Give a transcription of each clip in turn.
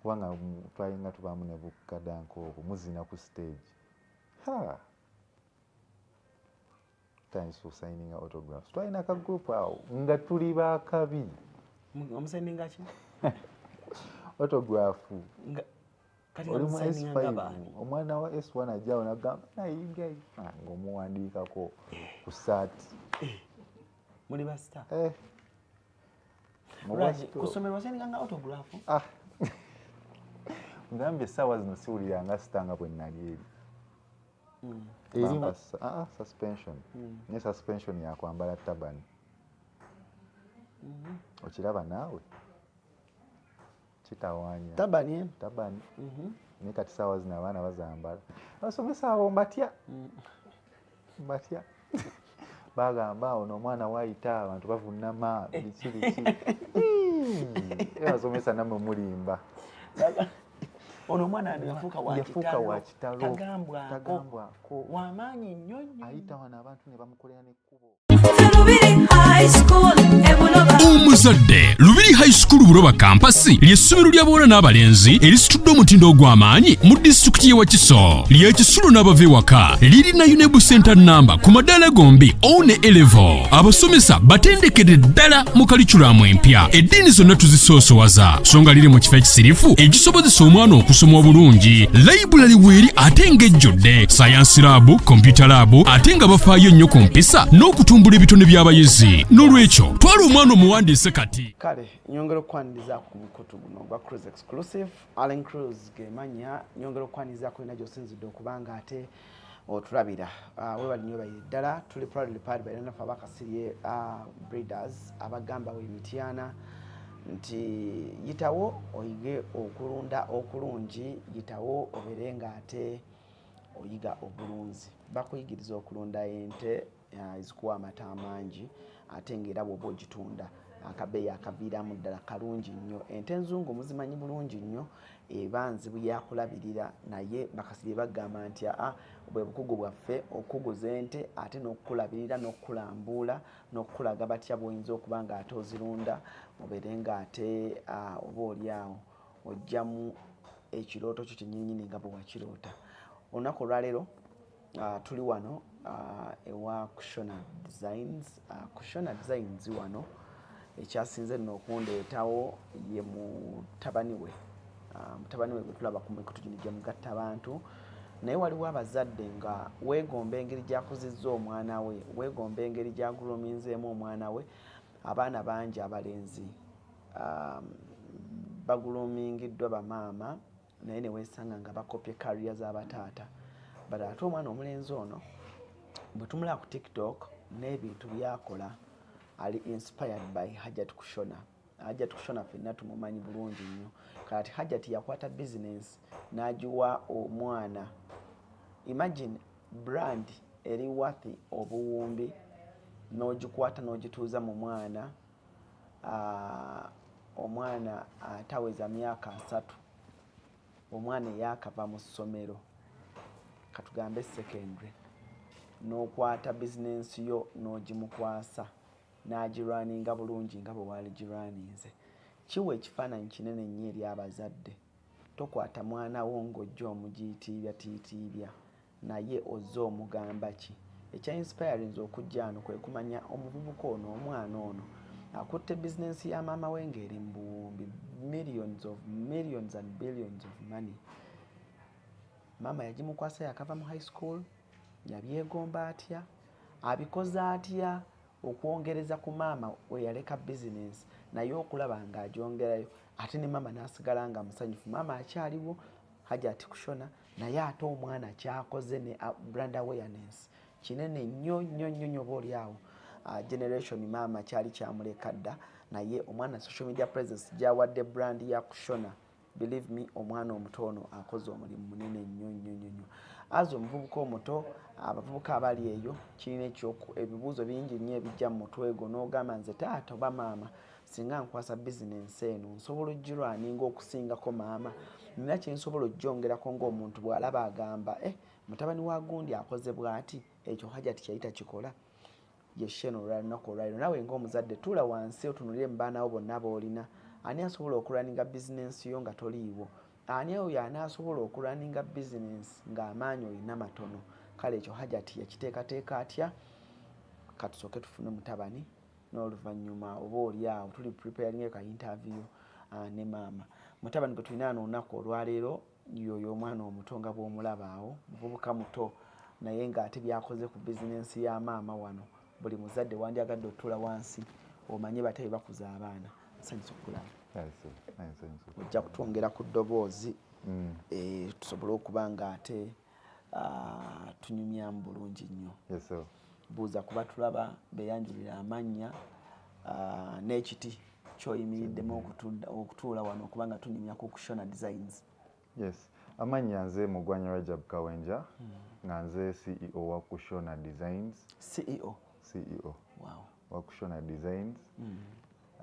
kubanga twalinga tubaamu ne bukkadanko okwo muzina ku stage tandise osayininga autographs twalina ka group awo nga tuli bakabi omusayininga ki autograph oli mu S5 omwana wa S1 ajjawo nagamba nayiga ng'omuwandiikako ku saati muli basita ku ssomero wasayininganga autograph ngambye essaawa zino siwuliranga sitanga bwe nali suspension ne suspension yakwambala tabani okiraba naawe kitawaanya tabani naye kati saawa zino abaana bazambala abasomesa abo mbatya bagamba ono omwana waayita abantu bavunama biki abasomesa namwe mulimba ono omwana yafuuka wa kitalo tagambwako wamaanyi nnyo ayita wano abantu ne bamukolera n'ekkubo. Omuzadde Lubiri High School Buloba Campus ly'essomero ly'abawala n'abalenzi erisitudde omutindo ogw'amaanyi mu disitulikiti y'e Wakiso ly'ekisulo n'abava ewaka lirina UNEB Center namba ku madaala gombi O ne A-level. Abasomesa batendekedde ddala mu kalikulamu empya eddiini zonna tuzisoosowaza so nga liri mu kifo ekisirifu ekisobozesa omwana okusoma obulungi. Library weeri ate ng'ejjodde science lab, computer lab ate nga bafaayo nnyo ku mpisa n'okutumbula ebitone by'abayizi. N'olwekyo twala omwana omuwandiise kati. Kale nyongera okwaniriza ku mukutu guno gwa Cruise Exclusive. Allen Cruise gemanya nyongera okwaniriza ku ina gy'osinzidde okubanga ate otulabira webali nnyo bayiri ddala tuli proudly part by nafa abakasirye breeders abagamba w'emityana nti yitawo oyige okulunda okulungi yitawo obere nga ate oyiga obulunzi bakuyigiriza okulunda ente ezikuwa amata amangi ate ng'era bw'oba ogitunda akabeeyi akaviiramu ddala kalungi nnyo. Ente enzungu muzimanyi bulungi nnyo eba nzibu yakulabirira naye bakasirye bagamba nti bwe bukugu bwaffe okuguza ente ate n'okukulabirira n'okukulambuula n'okukulaga batya bw'oyinza okuba nga ate ozirunda obeere nga ate oba oli awo ojjamu ekirooto kyo kyennyini nga bwe wakiroota. Olunaku olwaleero tuli wano ewa Kushona Designs. Kushona Designs wano ekyasinze nno okundeetawo ye mutabani we gwe tulaba ku mikutu gino gye mugatta abantu naye waliwo abazadde nga weegomba engeri gy'akuzizza omwana we weegomba engeri gy'aguruminzeemu omwana we. Abaana bangi abalenzi bagurumingiddwa bamaama naye ne weesanga nga bakopye kariya z'abataata bala ate omwana omulenzi ono bwe tumulaba ku TikTok n'ebintu byakola ali inspired by Hajat Kushona. Hajat Kushona ffenna tumumanyi bulungi nnyo kati Hajat yakwata business n'agiwa omwana. Imagine brand eri wathi obuwumbi n'ogikwata n'ogituuza mu mwana omwana ataweza myaka 3 omwana eyakava mu ssomero katugambe secondary n'okwata business yo n'ogimukwasa n'agirwaninga bulungi nga bwe waali girwaninze. Kiwa ekifaananyi kinene nnyo eri abazadde. Tokwata mwana wo ng'ojja omugiyitiibyatiitiibya naye ozze omugamba ki. Ekya inspirinze okujja wano kwe kumanya omuvubuka ono omwana ono akutte bizinensi ya maama we ng'eri mu buwumbi millions and billions of money. Maama yagimukwasa yakava mu high school yabyegomba atya abikoze atya okwongereza ku maama we yaleka bizinensi naye okulaba ng'agyongerayo ate ne maama n'asigala nga musanyufu. Maama akyaliwo Hajat Kushona naye ate omwana kyakoze ne brand awareness kinene nnyo nnyo nnyo oba oli awo generation maama kyali kyamuleka dda naye omwana social media presence gyawadde brand ya Kushona. Believe me omwana omuto ono akoze omulimu munene nnyo nnyo nnyo. Azo omuvubuka omuto abavubuka abali eyo kirina ebibuuzo bingi nnyo ebijja mu mutwe gwo n'ogamba nze taata oba maama singa nkwasa bizinensi eno nsobola ogirwaninga okusingako maama nina kyensobola ogyongerako ng'omuntu bw'alaba agamba mutabani wa gundi akoze bw'ati ekyo Hajat kyayita kikola. Ye sheno olwalinaku olwaliro naawe ng'omuzadde tuula wansi otunulire mu baana bo bonna b'olina ani asobola okulaninga bizinensi yo nga toliiwo, ani oyo anaasobola okulaninga bizinensi ng'amaanyi olina matono. Kale ekyo Hajati yakiteekateeka atya? Katusooke tufune mutabani n'oluvannyuma oba oli awo tuli preparing ka interview ne maama. Mutabani gwe tulina olunaku olwaleero yoyo omwana omuto nga bw'omulaba awo, muvubuka muto naye ng'ate byakoze ku bizinensi ya maama wano. Buli muzadde wandyagadde otuula wansi omanye batabe bakuza abaana. Nsanyusa okulaba. Ojja kutwongera ku ddoboozi tusobole okuba ng'ate tunyumyamu bulungi nnyo. Buuza kuba tulaba beeyanjulira amannya n'ekiti ky'oyimiriddemu okutuula wano okuba nga tunyumya ku Kushona Designs. Yes, amannya nze Mugwanya Rajab Kawenja nga nze CEO wa Kushona Designs. CEO Wow. wa Kushona Designs.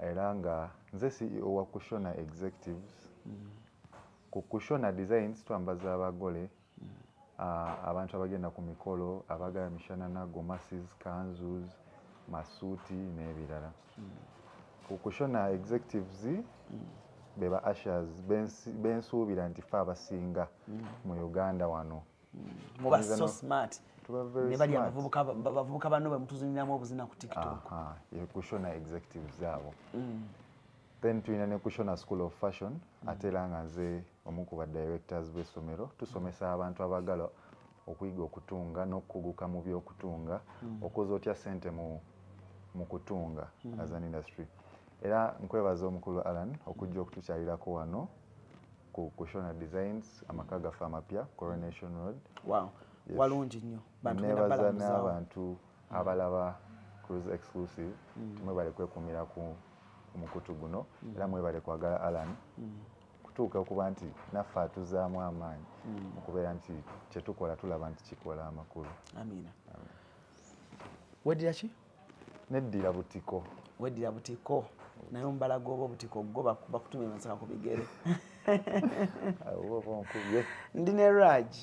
Era nga nze CEO wa Kushona Executives. Ku Kushona Designs twambaza abagole abantu abagenda ku mikolo, abagala mishanana, gomasis, kanzus, masuuti n'ebirala. Ku Kushona Executives beba ushers bensuubira nti fe abasinga mu Uganda wano. Muba so smart. Ne bali abavubuka bano bwe mutuzuniramu obuzina ku TikTok. Ye Kushona Executives abo. Then tulina ne Kushona School of Fashion ate era nga nze omu ku ba directors b'essomero tusomesa abantu abagala okuyiga okutunga n'okukuguka mu by'okutunga okuza otya ssente mu kutunga as an industry. Era nkwebaza omukulu Alan okujja okutukyalirako wano ku Kushona Designs amaka gaffe amapya Coronation Road. Wow. Yes. Walungi nnyo. Nebaza n'abantu abalaba Cruise Exclusive tumwebale kwekumira ku mukutu guno era mwebale kwagala Alan kutuuka okuba nti naffe atuzaamu amaanyi okubeera nti kyetukola tulaba nti kikola amakulu. Amiina. Weddira ki? Neddira butiko. Weddira butiko. Naye omubala gw'oba obutiko gwo bakutumye masaka ku bigere. Ndi ne Raj.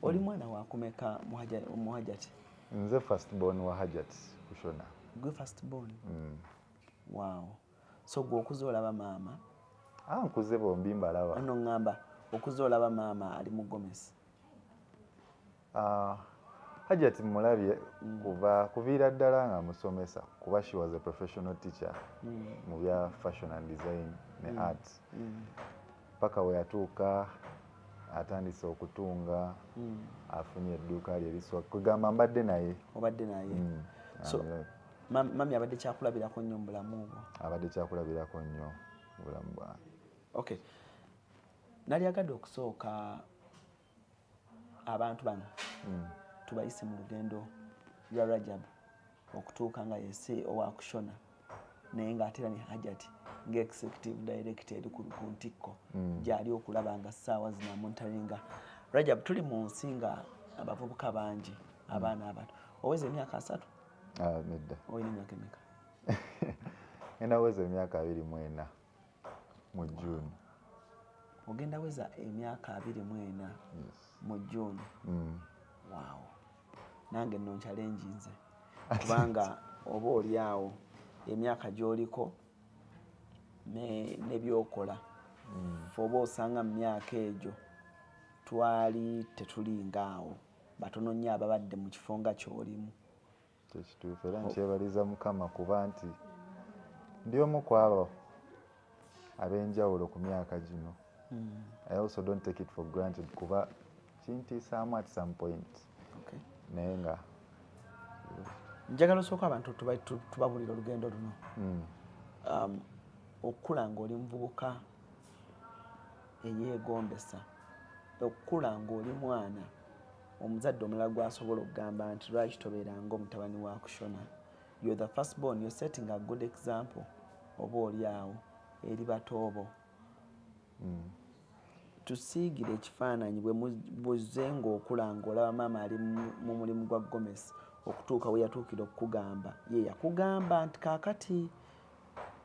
Oli mwana wa kumeka mu Hajati? Nze first born wa Hajati Kushona. Gwe first born? Wow. So gwe okuze olaba maama? Nkuze bombi mbalaba. Ano ngamba okuze olaba maama ali mu Gomesi. Hajati mulabye kuviira ddala nga musomesa kuba she was a professional teacher mu bya fashion and design ne art. Paka we yatuuka atandise okutunga afunye edduuka lye liswa kugamba mbadde naye. Obadde naye. So mami abadde kyakulabirako nnyo mu bulamu obwo? Abadde kyakulabirako nnyo mu bulamu bwange. Okay. Nali agadde okusooka abantu bano tubayise mu lugendo lwa Rajab okutuuka nga yesi owa Kushona naye ng'ate era ne Hajati ng'executive director eri ku ntikko gy'ali okulaba nga ssaawa zinamuntalinga. Rajab, tuli mu nsi nga abavubuka bangi abaana abato. Oweza emyaka 3? Nedda. Olina emyaka emeka? Ngenda weza emyaka 24 mu June. Ogenda weza emyaka 24 mu June? Wow. Nange nno challenge nze kubanga oba oli awo emyaka gy'oliko ne byokola oba osanga mu myaka egyo twali tetulinga awo batono nnyo ababadde mu kifo nga ky'olimu. Tekituufu era nkyebaliza Mukama kuba nti ndi omu ku abo ab'enjawulo ku myaka gino. I also don't take it for granted kuba kintiisaamu at some point. Naye nga njagala osooka abantu tubabulira olugendo luno. Okukula ng'oli muvubuka eyeegombesa, okukula ng'oli mwana omuzadde omulala gw'asobola okugamba nti lwaki tobeeranga omutabani wa Kushona. You're the first born, you're setting a good example oba oli awo eri batoobo. Tusiigire ekifaananyi bwe buzze ng'okula ng'olaba maama ali mu mulimu gwa Gomesi okutuuka we yatuukira okukugamba ye yakugamba nti kaakati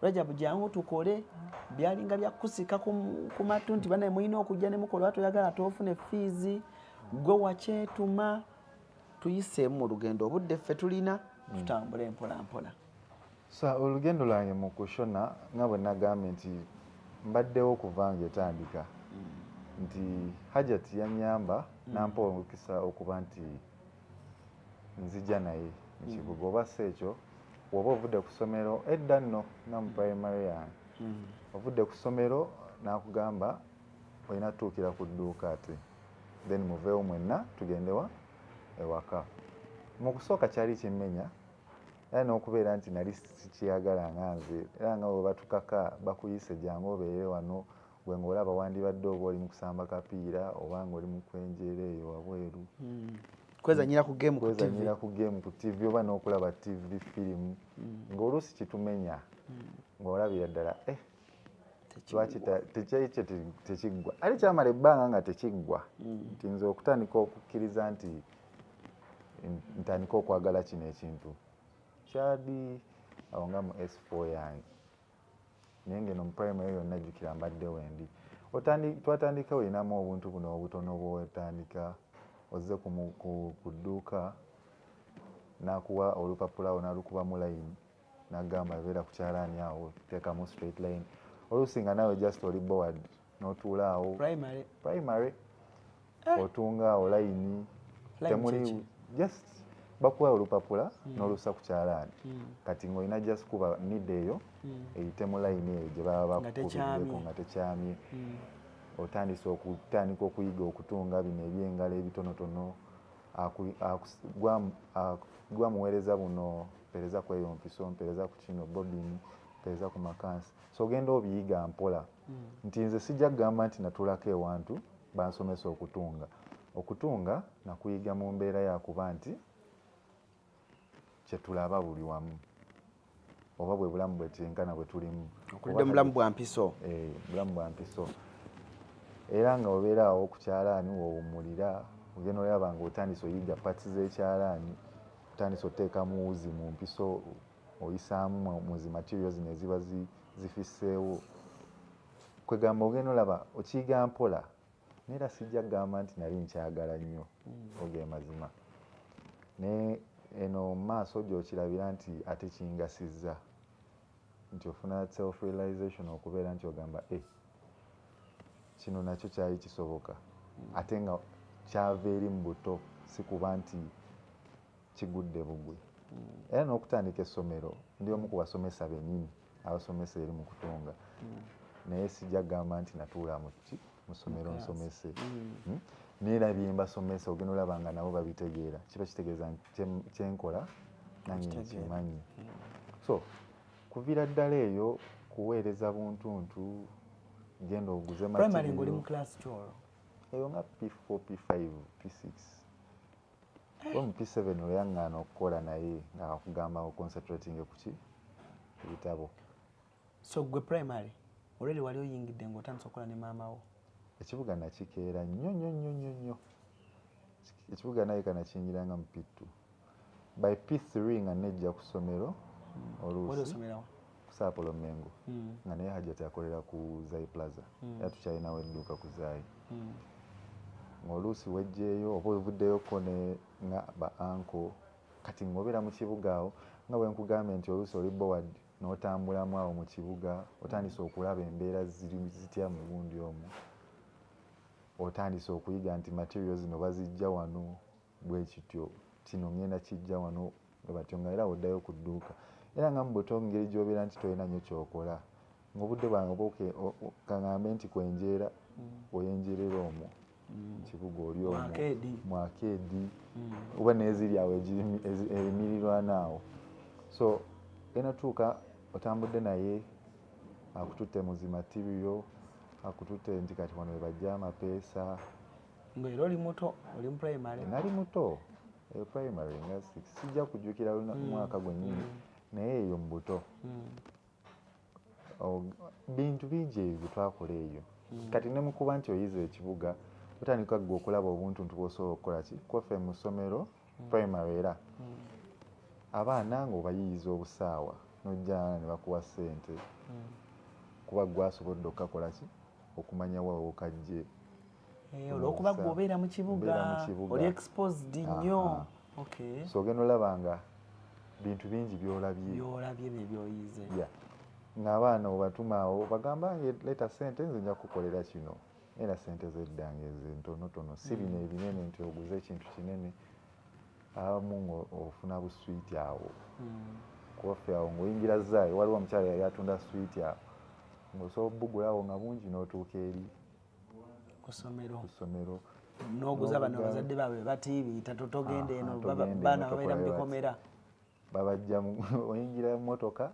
Rajabu jangu tukole byalinga byakusika ku matu nti banaye mulina okujja ne mukola toyagala toofune fees gwe wakyetuma tuyiseemu mu lugendo obudde ffe tulina tutambule mpola mpola. So olugendo lwange mu kushona nga bwe nagambye nti mbaddewo okuva nga etandika nti Hajati yanyamba nampa omukisa okuba nti nzija naye mu kibuga oba si ekyo woba ovudde ku ssomero edda nno nga mu primary yange ovudde ku ssomero n'akugamba olina tutuukira ku dduuka ate then muveewo mwenna tugendewa ewaka. Mu kusooka kyali kimmenya era n'okubeera nti nali sikiyagala nga nze era nga bwe batukaka bakuyise jangu obeere wano gwe ng'olaba wandibadde oba oli mu kusamba kapiira oba ng'oli mu kwenjeera eyo wabweru kwezanyira ku game ku TV oba n'okulaba TV firimu ng'oluusi kitumenya ng'olabira ddala lwaki tekyekyo tekiggwa ali kyamala ebbanga nga tekiggwa nti nze okutandika okukkiriza nti ntandika okwagala kino ekintu kyali awo nga mu S4 yange naye ngeno mu primary yonna jjukira mbadde wendi twatandika olinamu obuntu buno obutono bwotandika ozze ku dduuka n'akuwa olupapula awo n'alukuba mu layini n'agamba beera ku kyalaani awo teekamu straight line oluusi nga naawe just oli board n'otuula awo primary otunga awo layini temuli just bakuwa olupapula n'oluusa ku kyalaani kati ng'olina just kuba nidde eyo eyite mu layini eyo gye baba bakukubiddeko nga tekyamye otandise okutandika okuyiga okutunga bino ebyengalo ebitonotono gwamuweereza buno mpeereza ku eyo mpiso mpeereza ku kino bobini mpeereza ku makansi so ogenda obiyiga mpola nti nze sijja kugamba nti natuulako ewantu bansomesa okutunga nakuyiga mu mbeera yakuba nti kyetulaba buli wamu oba bwe bulamu bwetenkana bwe tulimu okulidde mulamu bwa mpiso bulamu bwa mpiso era nga obeera awo ku kyalaani woowummulira ogenda olaba nga otandise oyiga pati z'ekyalaani otandise oteekamu wuzi mu mpiso oyisaamu muzi materials zino eziba zifisseewo kwegamba ogenda olaba okiyiga mpola neera sijja kugamba nti nali nkyagala nnyo oge mazima naye eno maaso gy'okirabira nti ate kingasizza nti ofuna self realization okubeera nti ogamba kino nakyo kyali kisoboka ate nga kyava eri mu buto si kuba nti kigudde bugwe era n'okutandika essomero ndi omu ku basomesa bennyini abasomesa eri mu kutunga naye sijja kugamba nti natuula mu ssomero nsomese neera bye mbasomesa ogenda olaba nga nabo babitegeera kiba kitegeeza kyenkola nange nkimanyi so kuviira ddala eyo kuweereza buntuntu genda oguze primary ng'oli mu class kyolo eyo nga P4 P5 P6 oba mu P7 oyaŋŋaana okukola naye nga akugamba concentrating ku bitabo so gwe primary olweri wali oyingidde ng'otandisa okukola ne maama wo ekibuga nakikeera nnyo ekibuga naye kanakiyingiranga mu P2 by P3 nga nejja ku ssomero oluusi ku Saapolo Mengo nga naye Hajati akolera ku Zai Plaza era tukyalinawo edduuka ku Zai ng'oluusi wejjeeyo oba ovuddeyoko ne nga ba anko kati ng'obeera mu kibuga awo nga bwe nkugambye nti oluusi oli board n'otambulamu awo mu kibuga otandise okulaba embeera zitya mu gundi omwo otandise okuyiga nti materials zino bazijja wano bwe kityo kino ngenda kijja wano batyo nga era oddayo ku dduuka era nga mu buto ngeri gy'obeera nti tolina nnyo kyokola ng'obudde bwange kaŋŋambe nti kwenjeera oyenjerera omwo mu kibuga oli omwo mu akeedi oba n'eziri awo emirirwanaawo so enatuuka otambudde naye akututte muzi material akututte nti kati wano we bajja amapeesa ng'era oli muto oli mu primary nali muto primary nga 6 sijja kujjukira mwaka gwennyini naye eyo mu buto bintu bingi ebyo bye twakola eyo kati ne mukuba nti oyize ekibuga otandika gwe okulaba obuntuntu bw'osobola okukola ki kwaffe mu ssomero primary era abaana ng'obayiyiza obusaawa n'ojjana ne bakuwa ssente kuba gwasobodde okukakola ki okumanya wa okajje olwokuba gwe obeera mu kibuga oli exposed nnyo so ogenda olaba nga bintu bingi byolabye nebyoyize ng'abaana obatumaawo bagamba leeta ssente nze nja kukolera kino era ssente z'eddange ezo entonotono si bino ebinene nti oguze ekintu kinene abamu ng'ofuna buswiiti awo kofi awo ng'oyingira zaayo waliwo omukyala yali atunda swiiti awo ng'osobola obugulawo nga bungi n'otuuka eri ku ssomero n'oguza bano bazadde baabwe batiibiita totogenda eno baana babeera mu bikomera babajja oyingira mu mmotoka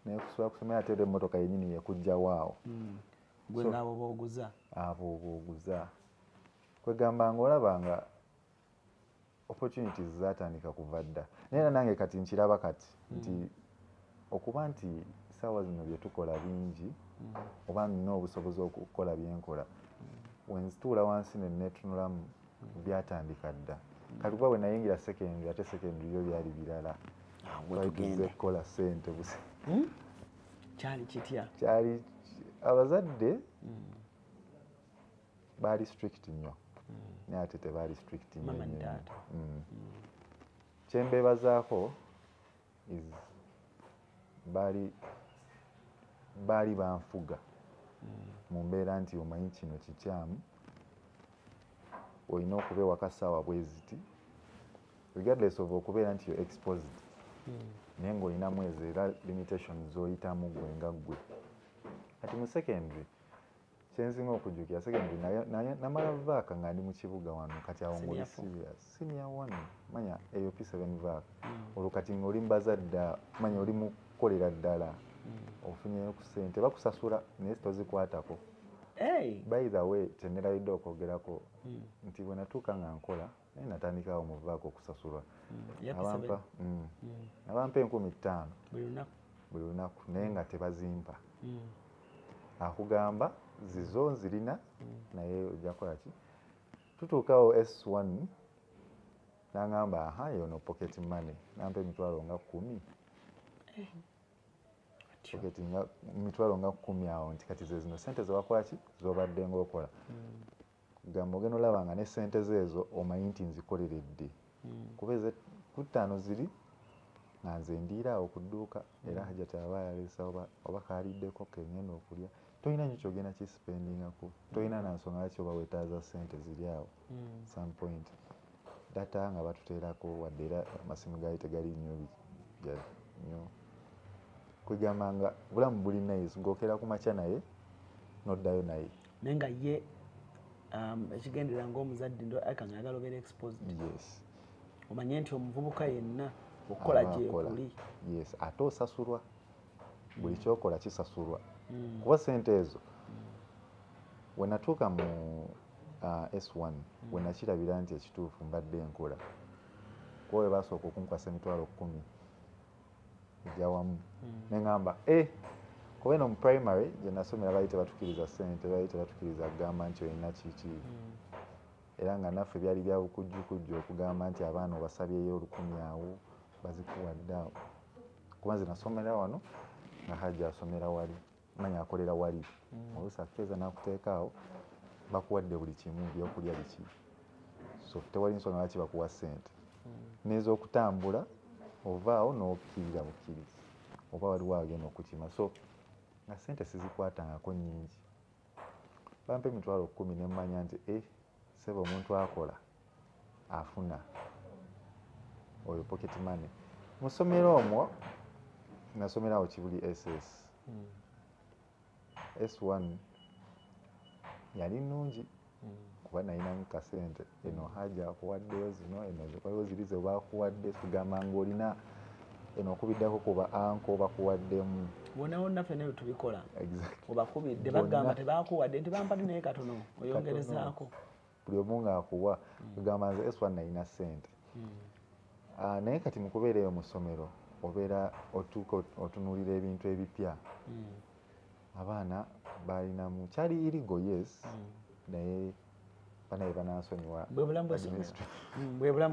nekusobola kusomera ate emmotoka yennyini yekujjawo awo gwe ngaabo booguza kwegamba ng'olabanga opportunities zatandika kuva dda naye nange kati nkiraba kati nti okuba nti ssaawa zino bye tukola bingi oba nina obusobozi okukola byenkola wenzituula wansi nenetunulamu byatandika dda kati kuba bwe nayingira secondary ate secondary yo byali birala twayituze kukola ssente busa kyali kitya kyali abazadde baali strict nnyo naye ate tebaali strict nnyo kyembeebazaako is baali banfuga mu mbeera nti omanyi kino kikyamu olina okuba ewaka ssaawa bwe ziti regardless of okubeera nti yo exposed naye ng'olinamu ezo era limitations z'oyitamu gwe nga ggwe kati mu secondary kyensinga okujjukira secondary namala vaaka nga ndi mu kibuga wano kati awo ng'oli serious senior 1 manya eyo P7 vaaka olwo kati ng'oli mu bazadde manya oli mu kukolera ddala ofunyeyo ku ssente bakusasula naye tozikwatako by the way tenerabidde okwogerako nti bwe natuuka nga nkola naye natandikawo mu vaaka okusasulwa abampa 5,000 buli lunaku naye nga tebazimpa akugamba zizo nzirina naye ojja kukola ki tutuukawo S1 n'angamba yono pocket money nampa emitwalo nga 10 emitwalo nga 10 awo nti kati ze zino ssente zewakola ki zobadde ng'okola gamba ogenda olaba nga ne ssente zeezo omanyi nti nzikoleredde kuba ku 5 ziri nga nze ndiiraawo ku dduuka era hajjati aba yaleesa oba kaaliddeko kengenda okulya tolina nyo kyogenda kisipendingako tolina nansonga laki oba weetaaza ssente ziri awo some point data nga batuteerako wadde era amasimu gaali tegali nnyo kwegamba nga bulamu buli nice ng'okera ku makya naye noddayo naye naye nga ye ekigendera ng'omuzadde nga ayagala obeera exposed omanye nti omuvubuka yenna okukola gyekuli ate osasulwa buli kyokola kisasulwa kuba ssente ezo we natuuka mu S1 we nakirabira nti ekituufu mbadde enkola kuba we basooka okunkwasa emitwalo 10 ejawamu neŋŋamba kuba eno mu primary gye nasomera baali tebatukiriza ssente baali tebatukiriza kugamba nti olina kiki era nga naffe byali bya bukujjukujju okugamba nti abaana obasabyeyo 100 awo bazikuwadde awo kuba nze nasomera wano nga hajja asomera wali manya akolera wali oluusi akiteeza n'akuteeka awo bakuwadde buli kimu byokulya biki so tewali nsonga lwaki bakuwa ssente n'ez'okutambula ovaawo n'okkirira bukkirizi oba waliwo agenda okukima so nga ssente sizikwatangako nnyingi bampa emitwalo 10 ne mmanya nti sebe omuntu akola afuna oyo pocket money mu ssomero omwo nasomerawo Kibuli SS S1 yali nnungi kuba nalinamu kasente eno hajja akuwaddeyo zino eno waliwo ziri ze bakuwadde tugamba ng'olina eno okubiddako kuba anko bakuwaddemu wonna ffe nebyo tubikola obakubidde bagamba tebakuwadde nti bampa naye katono oyongerezaako buli omu ng'akuwa tugamba nze S1 nalina ssente naye kati mu kubeera eyo mu ssomero obeera otuuka otunuulira ebintu ebipya abaana balinamu kyali irigo yes naye banaye banansonyiwa bwe bulamu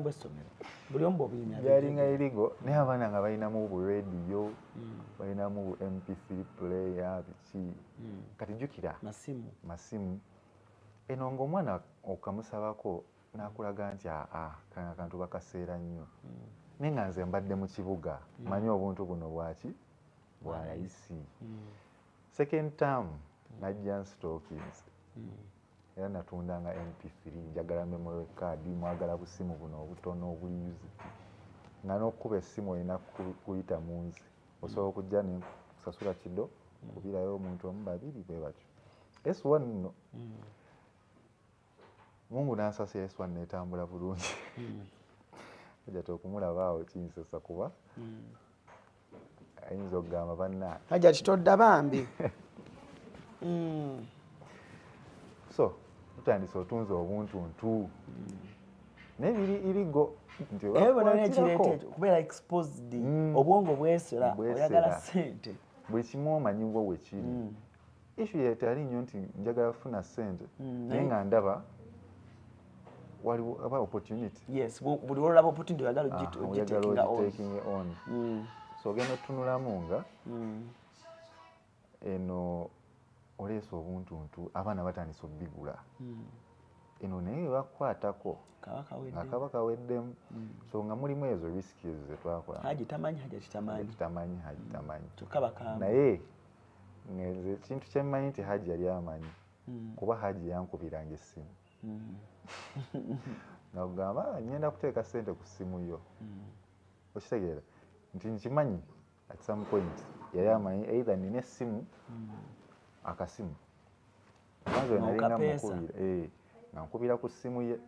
bw'essomero buli omu bw'obulina byalinga irigo naye abaana nga balinamu bu radio balinamu bu MP3 player biki kati jjukira masimu eno ng'omwana okamusabako n'akulaga nti kano akantu bakaseera nnyo naye nga nze mbadde mu kibuga manyi obuntu buno bwaki bwalayisi. Second term najja nsitookings era natundanga MP3 njagala memory card mwagala busimu buno obutono obuyuzi nga n'okuba essimu olina kuyita mu nze osobola okujja nekusasula kido kubirayo omuntu omu babiri bwe batyo. S1 nno Mungu n'ansasira S1 netambula bulungi ojja okumulaba awo kinsasa kuba ayinza okugamba banna Hajja kitodda bambi. So tutandise otunze obuntuntu naye irigo nti kubeera exposed obwongo bwesera oyagala ssente buli kimu omanyiwo wekiri. Issue yetali nnyo nti njagala kufuna ssente naye nga ndaba waliwo aba opportunity. Yes, buli olaba opportunity oyagala ogitaking on. So ogenda otunulamu nga eno oleesa obuntuntu abaana batandisa obigula eno naye bakukwatako nga kaba kaweddemu. So nga mulimu ezo risiki ezo zetwakola hagitamanyi naye nze ekintu kyemmanyi nti Haji yali amanyi kuba Haji yankubiranga essimu nakugamba ngenda kuteeka ssente ku ssimu yo okitegeera nti nkimanyi at some point yali amanyi either nina essimu akasimu kwanza nalinga mukubira nga nkubira ku ssimu ye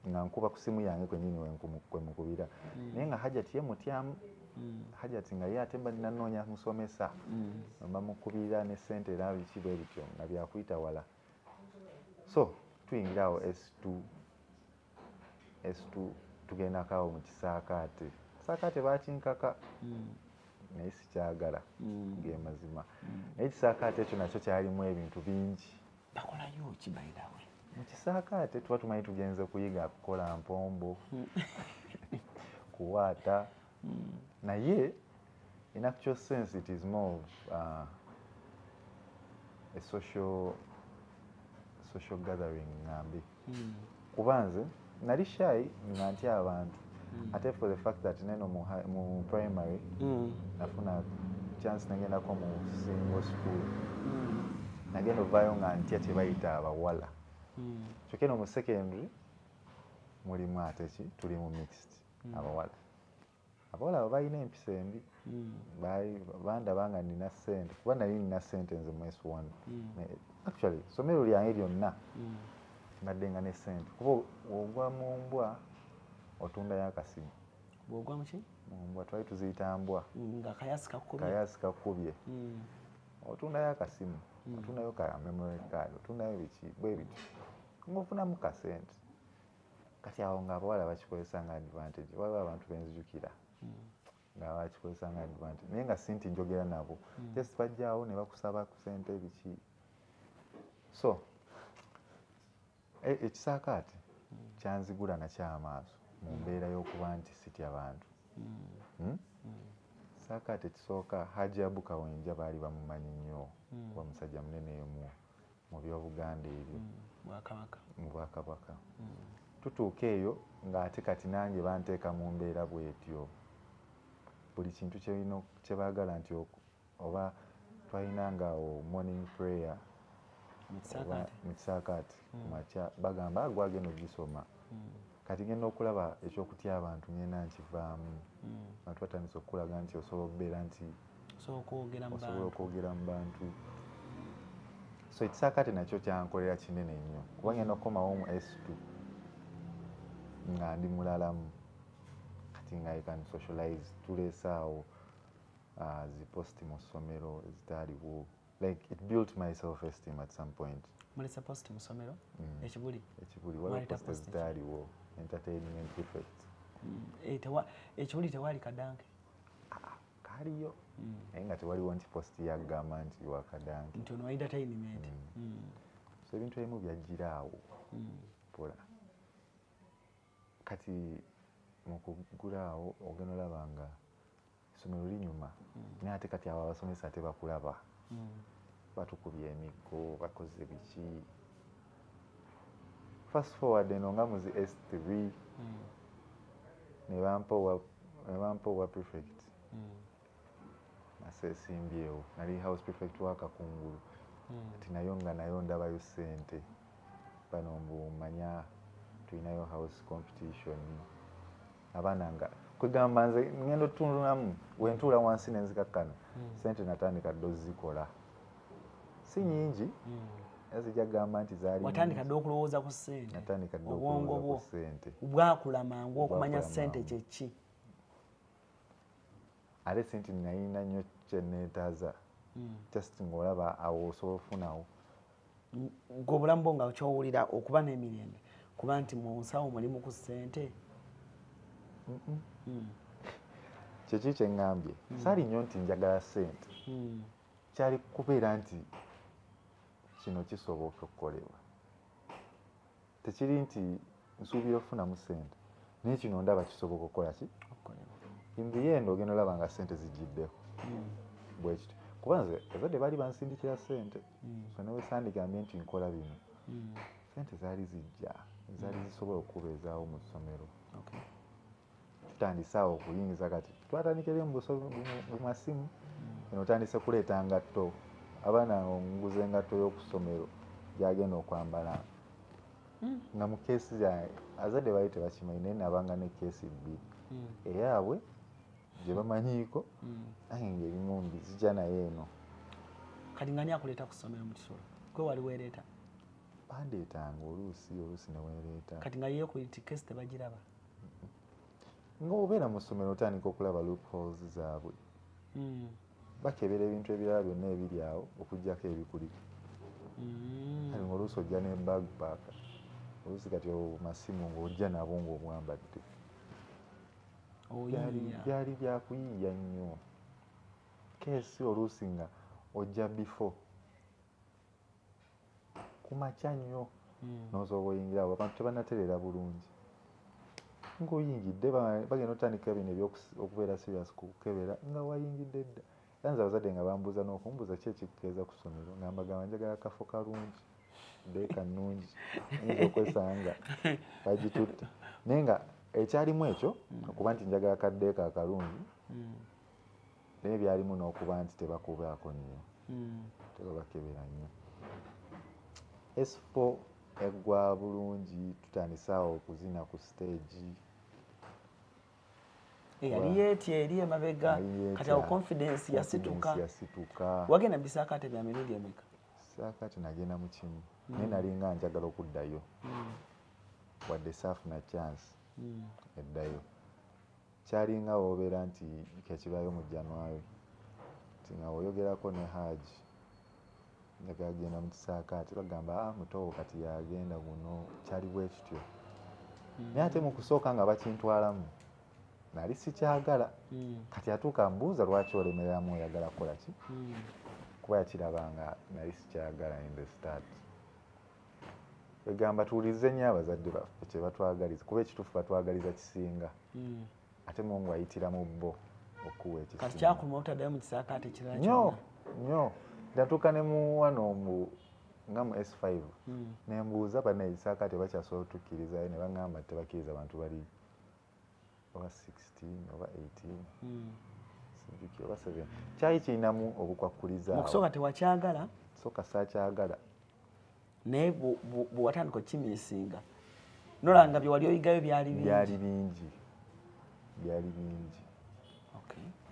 nga nkuba ku ssimu yange kwenyini kwemukubira naye nga Hajati ye mutyamu Hajati nga ye ate mba nanoonya musomesa bamukubira ne ssente era biki bwe bityo nga byakuyita wala. So tuyingira awo S2 tugendakawo mu kisaakaate bakinkaka naye sikyagala ge mazima naye ekisaakaate ekyo nakyo kyalimu ebintu bingi. Bakolayo ki by the way? Mu kisaakaate tuba tumanyi tugenze kuyiga kukola mpombo kuwaata naye in actual sense it is more of a social gathering ngambi kuba nze nali shy nga ntya abantu ate for the fact that neno mu primary nafuna chance nagendako mu single school nagenda ovaayo nga ntya tebayita abawala kyokka eno mu secondary mulimu ate ki tuli mu mixed abawala abo balina empisa embi bandaba nga nina ssente kuba nali nina ssente nze mu S1 actually somero lyange lyonna mbadde nga ne ssente kuba ogwa mu mbwa otundayo akasimu. Bw'ogwa muki? Mu mbwa twali tuziyita mbwa nga kayasi kakubye otundayo akasimu otundayo ka memory card otundayo biki bwe bityo ng'ofunamu kasente. Kati awo ng'abawala bakikozesa nga advantage waliwo abantu benzijukira nga bakikozesa nga advantage naye nga sinti njogera nabo just bajjaawo ne bakusaba ku ssente biki. So ekisaakaate kyanzigula nakyamaaso mu mbeera y'okuba nti sitya bantu. Saakaate kisooka Haji Abu Kawenja baali bamumanyi nnyo kuba musajja munene emu mu by'Obuganda ebyo mu Bwakabaka. Tutuuka eyo ng'ate kati nange banteeka mu mbeera bw'etyo buli kintu kye baagala nti oba twalinanga morning prayer mu kisaakaate kumakya bagamba gwagenda ogisoma kati ngenda okulaba ekyokutya abantu ngenda nkivaamu abantu batandise okukulaga nti osobola okubeera nti osobola okwogera mu bantu. So ekisaakaate nakyo kyankolera kinene nnyo kuba ngenda okukomawo mu S2 nga ndi mulalamu kati nga I can socialize tuleese awo ziposti mu ssomero ezitaaliwo like it built my self esteem at some point. Mulesa posti mu ssomero ekibuli waliwo posti ezitaaliwo entertainment effect ekibuli tewali kadange kaaliyo naye nga tewaliwo nti posti yagamba nti wakadange nti ono entertainment. So ebintu ebimu byajjira awo pola kati mu kugula awo ogenda olaba nga essomero linyuma naye ate kati abo abasomesa tebakulaba batukubye emiggo bakoze biki. Fast forward eno nga muzi S3 ne bampa bampa obwa prefect naseesimbyewo nali house prefect wa Kakungulu ati nayo nga nayo ndabayo ssente bano mbu manya tulinayo house competition abaana nga kwegamba nze ngendo tunulamu wentuula wansi nenzikakkana ssente natandika dde ozikola si nyingi yazijja gamba nti zaali watandika dde okulowooza ku ssente natandika dde obwongo okulowooza ku bwo ssente bwakula mangu okumanya ssente kyeki ate sente nalina nnyo kyeneetaaza just ng'olaba awo osobola ofunawo ng'obulamu bwo nga kyowulira okuba n'emirembe kuba nti mu nsawo mulimu ku ssente kyeki kyeŋŋambye saali nnyo nti njagala ssente kyali kubeera nti kino kisoboka okukolebwa tekiri nti nsuubira okufunamu ssente naye kino ndaba kisoboka okukola ki in the end ogenda olaba nga ssente zijjiddeho bwekityo kuba nze bazadde baali bansindikira ssente fena wesandikambye nti nkola bino ssente zaali zijja zaali zisobola okubeezaawo mu ssomero tutandise awo okuyingiza kati twatandikire mu masimu eno otandise kuleeta ngatto abaana nguza engatto y'oku ssomero gyagenda okwambala nga mu keesi zange azadde baali tebakimanyi naye nabanga ne keesi bbiri eyaabwe gye bamanyiiko naye ng'erimu mbi zijja naye eno kati nga ni akuleeta ku ssomero mu kisolo gwe wali weereeta bandeetanga oluusi ne weereeta kati nga yeyo ku keesi tebagiraba ng'obeera mu ssomero otandika okulaba loopholes zaabwe bakebera ebintu ebirala byonna ebiri awo okuggyako ebikuliko kati ng'oluusi ojja ne backpack oluusi kati masimu ng'ojja nabo ng'obwambadde byali byakuyiiya nnyo keesi oluusi nga ojja before kumakya nnyo n'osobola oyingirawo abantu tebanaterera bulungi ng'oyingidde bagenda otandika bino okubeera serious kukebera nga wayingidde dda yanza abazadde nga bambuuza n'okumbuuza ki ekikukeeza ku ssomero nga mbagamba njagala kafo kalungi deeka nnungi nyinza okwesanga bagitutta naye nga ekyalimu ekyo okuba nti njagala kaddeeka akalungi naye byalimu n'okuba nti tebakubaako nnyo tebabakebera nnyo S4 eggwa bulungi tutandise awo okuzina ku stage yali yeetya eri emabega kati awo confidence yasituka wagenda bisaakaate bya mirundi emeka bisaakaate nagenda mu kimu naye nalinga njagala okuddayo wadde saafuna chance eddayo kyalinga woobeera nti kekibaayo mu January nti nga woyogerako ne Haji njagala genda mu kisaakaate bagamba mutowo kati yagenda guno kyali bwe kityo naye ate mu kusooka nga bakintwalamu nali sikyagala kati atuuka mbuuza lwaki olemereramu oyagala kukola ki kuba yakirabanga nali sikyagala in the start egamba tuwulirize nnyo abazadde baffe kye batwagaliza kuba ekituufu batwagaliza kisinga ate Mungu ayitira mu bo okuwa ekisimu kati kyakuluma otaddayo mu kisaakaate kirala nnyo ndatuuka ne mu wano nga mu S5 ne mbuuza bana ekisaakaate bakyasobola otukkirizayo ne baŋŋamba tebakkiriza bantu bali oba 16 oba 18 sijjukira oba 7 kyali kirinamu obukwakkuliza mukusooka tewakyagala sooka saakyagala naye bwe watandika okimiisinga nolanga bye wali oyigayo byali bingi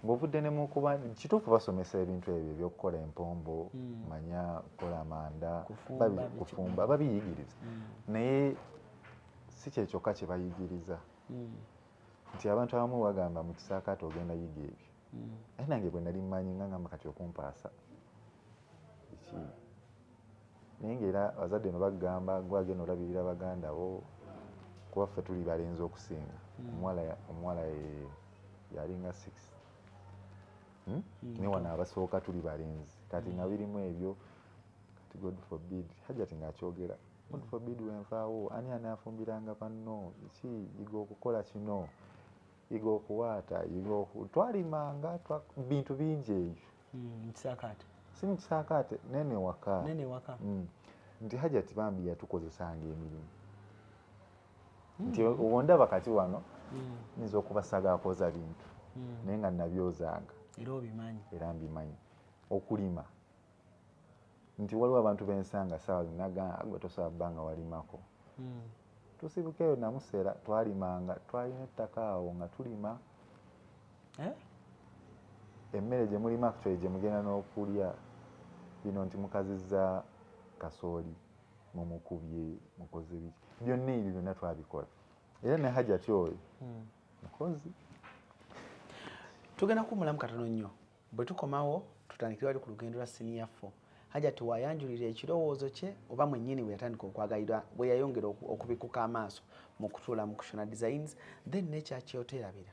ng'ovudde ne mu kuba kituufu basomesa ebintu ebyo ebyokukola empombo manya kukola amanda kufumba babiyigiriza naye si kyekyokka kye bayigiriza nti abantu abamu bagamba mu kisaakaate ogenda yiga ebyo naye nange bwe nali mmanyi nga ngamba kati okumpaasa eki naye ngaera abazadde no bagamba gwagenda olabirira baganda bo kuba ffe tuli balenzi okusinga omuwala yalinga 6 ne wano abasooka tuli balenzi kati nga birimu ebyo kati God forbid Hajati ng'akyogera God forbid wenvaawo ani anaafumbiranga banno ki yiga okukola kino yiga okuwaata twalimanga bintu bingi ebyo kisaakaate si mu kisaakaate nene waka nti Hajati bambi yatukozesanga emirimu nti ondaba kati wano nyiza okubasaga akoza bintu naye nga nabyozanga era mbimanyi. Okulima nti waliwo abantu bensanga sawa zinaga gwe tosobola bbanga walimako tusibukeyo namuseera twalimanga twalina ettaka awo nga tulima emmere gye mulima actually gye mugenda n'okulya bino nti mukazizza kasooli mumukubye mukoze biki byonna ebyo byonna twabikola era ne Hajati oyo mukozi. Tugenda kumulamu katono nnyo bwe tukomawo tutandikira wali ku lugendo lwa senior 4 Hajati wayanjulira ekirowoozo kye oba mwennyini bwe yatandika okwagalirwa bwe yayongera okubikuka amaaso mu kutuula mu kushona designs then nekyakyoterabira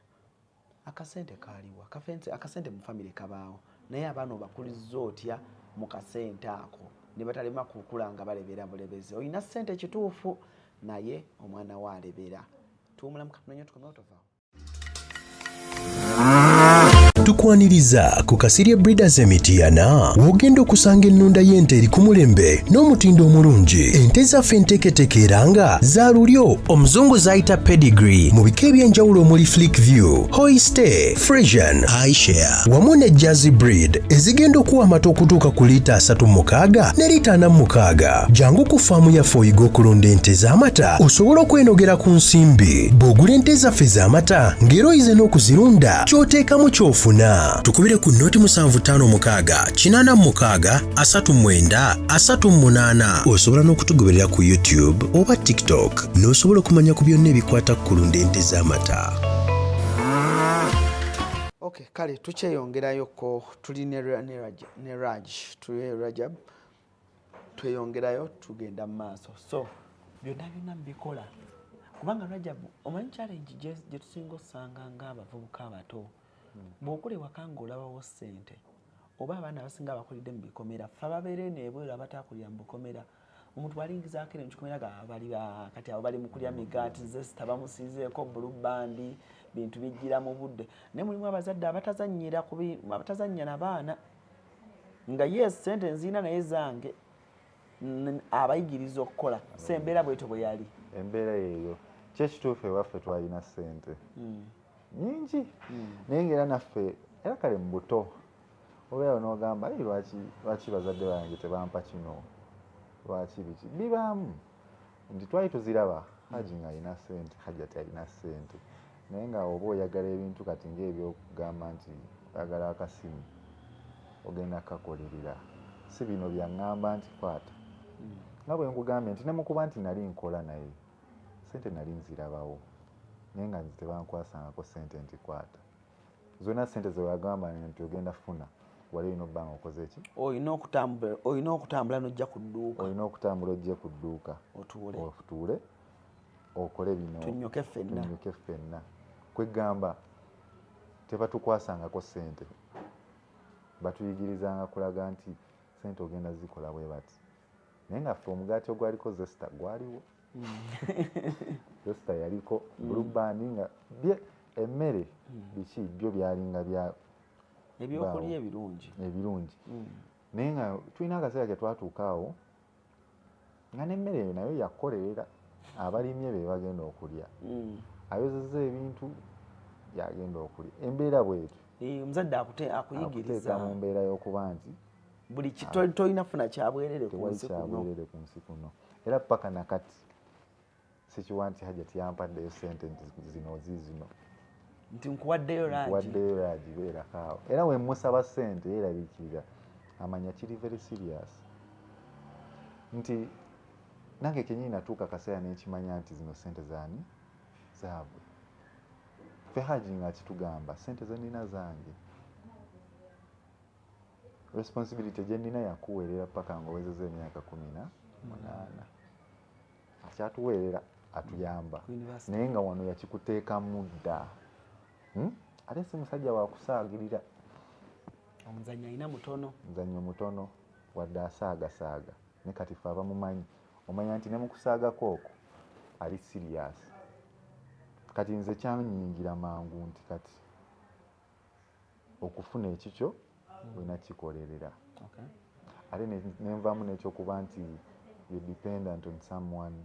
akasente kaaliwa akasente mu famire kabaawo naye abaana obakulizza otya mu kasente ako ne batalema kukula nga balebera bulebezi olina ssente kituufu naye omwana we alebera. Tuwumulamu katono nnyo tukomewo tovaawo. Tukwaniriza ku Kasirye Breeders Emityana wogenda okusanga ennunda y'ente eri ku mulembe n'omutindo omulungi. Ente zaffe enteeketeeke era nga za lulyo omuzungu zayita pedigree mu bika eby'enjawulo omuli Flickview, Holstein, Friesian, Ayrshire wamu ne Jersey breed ezigenda okuwa amata okutuuka ku liita 36 ne liita 46. Jangu ku faamu yaffe oyiga okulunda ente z'amata osobole okwenogera ku nsimbi. Bw'ogula ente zaffe z'amata ng'era oyize n'okuzirunda ky'oteekamu ky'ofuna. Tukubire ku noti 7556-86-38. Osobola n'okutugoberera ku YouTube oba TikTok n'osobola okumanya ku byonna ebikwata ku kulunda ente z'amata. Okay, kale tukyeyongerayo ko tuli ne Raj tuye Rajab tweyongerayo tugenda mu maaso so byonna mbikola kubanga Rajab omanyi challenge gye tusinga osanga ng'abavubuka abato bw'okula ewaka ng'olabawo ssente oba abaana abasinga abakulidde mu bikomera ffe ababeera n'ebweru abataakulira mu bukomera omuntu bw'alingizaako eno mu kikomera kati abo bali mu kulya migaati zesita bamusiizeeko bulubandi bintu bijjira mu budde naye mulimu abazadde abatazannya na baana nga yes ssente nziina naye zange abayigiriza okukola so embeera bwetyo bwe yali embeera eyo kyekituufu ewaffe twalina ssente nyingi naye ng'era naffe era kale mu buto obeera n'ogamba lwaki bazadde bange tebampa kino lwaki biki bibaamu nti twali tuziraba Haji ng'alina ssente Hajati alina ssente naye nga oba oyagala ebintu kati ng'ebyokugamba nti oyagala akasimu ogenda kakolerera si bino byaŋŋamba nti kwata nga bwe nkugambye nti nemukuba nti nali nkola naye ssente nali nzirabawo naye nga tebankwasangako ssente nti kwata zonna ssente ze wagamba nti ogenda funa wali olina obbanga okoze ki olina okutambula n'ojja ku dduuka olina okutambula ojje ku dduuka otuule okole bino tunnyoke ffenna kwegamba tebatukwasangako ssente batuyigirizanga kulaga nti ssente ogenda zikola bwe bati naye nga ffe omugaati ogwaliko zesita gwaliwo zesita yaliko bulubandi nga emmere biki byo byalinga bya ebyokulya ebirungi naye nga tulina akaseera ke twatuuka awo nga n'emmere eyo nayo yakukolerera abalimye be bagenda okulya ayozeza ebintu yagenda okulya embeera bwetu omuzadde akuyigiriza mu mbeera y'okuba nti buli tolina funa kyabwerere ku nsi kuno era paka nakati sikiwa nti Hajati yampaddeyo ssente nti zino zizino nti nkuwaddeyo Raji beerakaawo era we musaba ssente yeeraliikirira amanya kiri very serious nti nange kenyini natuuka kaseera n'ekimanya nti zino ssente zaani zaabwe ffe Haji nga kitugamba ssente ze nina zange responsibility gye nina yakuweerera paka ng'owezezza emyaka 18 akyatuweerera atuyamba naye nga wano yakikuteekamu dda ate si musajja wakusaagirira omuzannyo alina mutono muzannyo mutono wadde asaagasaaga ne kati ffe abamumanyi omanya nti ne mu kusaagako okwo ali serious kati nze kyanyingira mangu nti kati okufuna ekikyo olina kikolerera ate nenvaamu n'ekyokuba nti you dependent on someone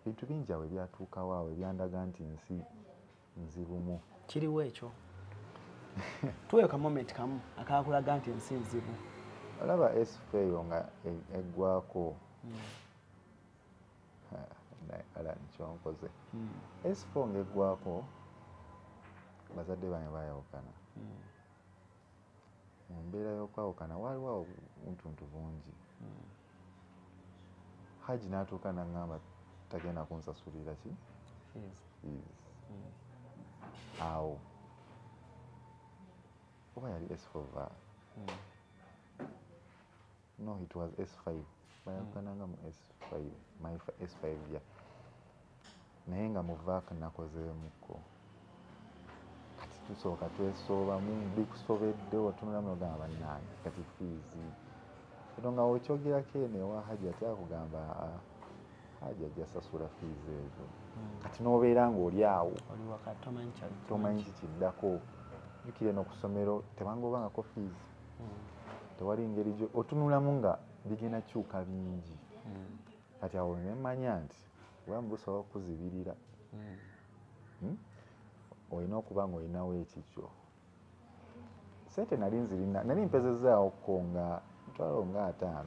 bintu bingi awo ebyatuukawo awo ebyandaga nti ensi nzibumu. Kiriwo ekyo. Tuwe ka moment kamu akakulaga nti ensi nzibu. Olaba S4 eyo nga eggwako. Ala nkyonkoze. S4 ng'eggwako bazadde bange baayawukana. Mu mbeera y'okwawukana waaliwo obuntuntu bungi. Haji n'atuuka n'aŋŋamba tagenda kunsasulira ki? Fees. Awo oba yali S4 VAC? No, it was S5. Baayawukananga mu S5, my S5 ya. Naye nga mu VAC nakozeemuko. Kati tusooka twesoobamu bikusobedde otunulamu ogamba bannange kati fees. Kino nga okyogerako eno ewa Haji ate akugamba Haji ajja sasula fees ezo. Kati n'obeera ng'oli awo Oli wakati tomanyi kikiddako. Jjukira eno ku ssomero tebangobangako fees. Tewali ngeri gyo otunulamu nga bigenda kyuka bingi. Kati awo ne mmanya nti obulamu busobola okuzibirira. Olina okuba ng'olinawo ekikyo. Ssente nali mpezezzaawoko nga ntwalo nga 5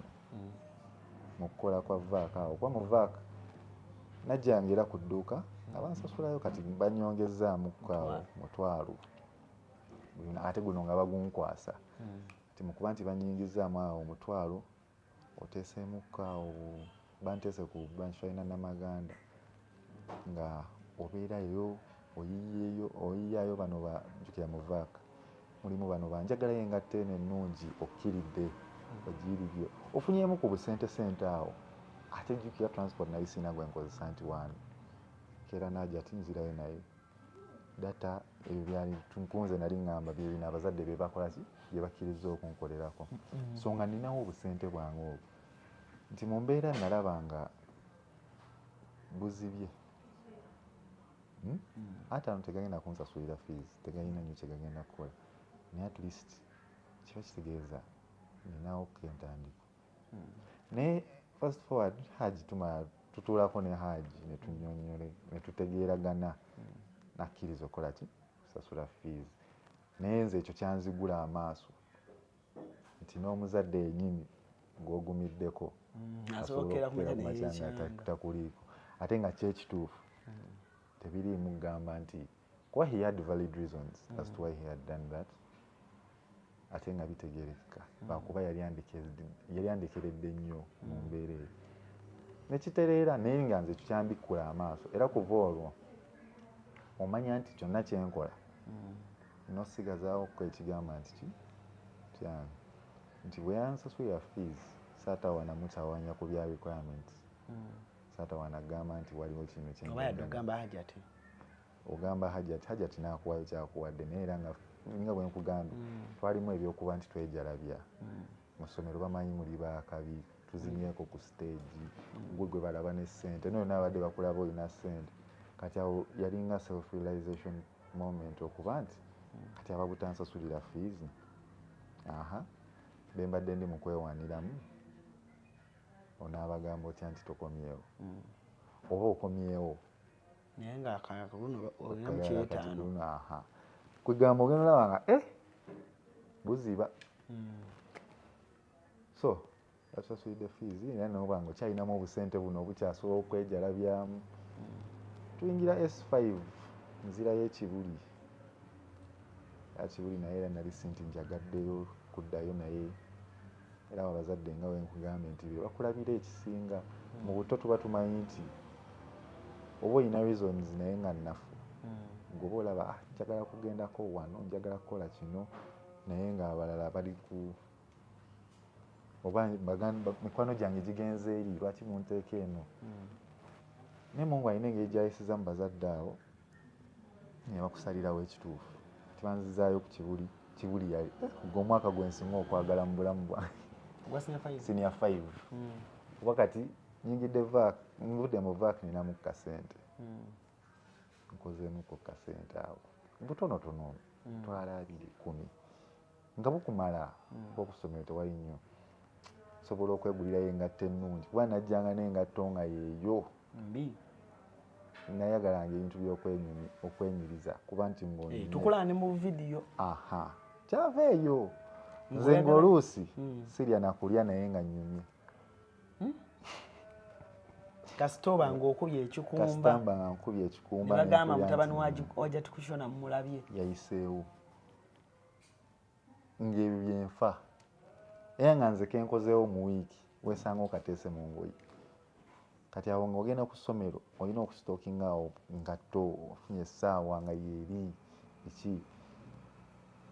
mu kukola kwa VAC awo. Kuba mu VAC najjangira ku dduuka nga bansasulayo kati banyongezaamu awo mutwalo. Ate guno nga bagunkwasa. Kati mu kuba nti banyingizaamu awo omutwalo oteeseemukko awo banteese ku branch balina Namaganda nga obeerayo oyiyayo bano bajjukira mu VAC mulimu bano banjagalayo engatta eno ennungi okkiridde ogiriryo ofunyemu ku busente awo ate jjukira transport naye sina gwe nkozesa nti wano keera najja ati nzirayo naye data ebyo byali tunkunze nali ngamba bye bino abazadde bye bakola ki bye bakkiriza okunkolerako so nga ninawo obusente bwange obwo nti mu mbeera nalaba nga buzibye ate ano tegagenda kunsasulira fees tegalina nnyo kyegagenda kukola naye at least kiba kitegeeza ninawo kentandiko naye fast forward Haji tumala tutuulako ne Haji ne tutegeeragana nakkiriza okola ki kusasula fees naye nze ekyo kyanzigula amaaso nti n'omuzadde yennyini gw'ogumiddeko asookera kumanya takuliiko ate nga kyekituufu tebiriimu kugamba nti kuba he had valid reasons as to why he had done that ate nga bitegerekeka lwakuba yali andekeredde nnyo mu mbeera eyo nekitereera naye nga nze kyambikkula amaaso era kuva olwo omanya nti kyonna kyenkola nosigazaawo ekigamba nti kyange nti bwe yansasulira fees saatawaana mutawanya ku bya requirements saatawaana agamba nti waliwo kino ogamba Haji ati naakuwayo kyakuwadde naye era nga bwe nkugambye twalimu ebyokuba nti twejalabya mu ssomero bamanyi muli baakabi tuzinyeeko ku stage gwe balaba ne ssente nayo naabadde bakulaba olina ssente kati awo yalinga self realization moment okuba nti kati ababutansasulira fees bembadde ndi mu kwewaniramu onaabagamba otya nti tokomyewo oba okomyewo naye nga akaluno olina mu kyetaano kwegamba ogenda olaba nga buziba so basasulidde fees era noba nga okyalinamu obusente buno obukyasobola okwejalabyamu tuyingira S5 nzirayo ekibuli naye era nali sinti njagaddeyo kuddayo naye era abazadde nga bwe nkugambye nti bye bakulabira ekisinga mu buto tuba tumanyi nti oba olina reasons naye nga nnafu goba olaba njagala kugendako wano njagala kukola kino naye ng'abalala bali ku oba mikwano gyange gigenze eri lwaki munteeka eno naye Mungu alina engeri gy'ayisiza mu bazadde abo ne bakusalirawo ekituufu tibanzizaayo ku kibuli yali gw'omwaka gwensinga okwagala mu bulamu bwange senior 5 kuba kati nyingidde VAC nvudde mu VAC ninamu kasente nkozeemuko kasente awo butonotono twala 210 nga bukumala okusomero tewali nnyo sobola okwegulirayo engatto ennungi kuba najjanga n'engatto nga yeeyo nayagalanga ebintu by'okwenyumiza kuba nti ng'onyumye tukola ne mu video aha kyava eyo nze ng'oluusi sirya nakulya naye nga nnyumye kasita oba ng'okubye ekikumba kasitamba nga nkubye ekikumba ne bagamba mutabani wajja tukushona mumulabye yayiseewo ng'ebyo byenfa era nga nze kenkozeewo mu wiiki weesanga okateese mu ngoye kati awo ng'ogenda ku ssomero olina okusitookinga awo ngatto ofunye essaawa nga yeeri eki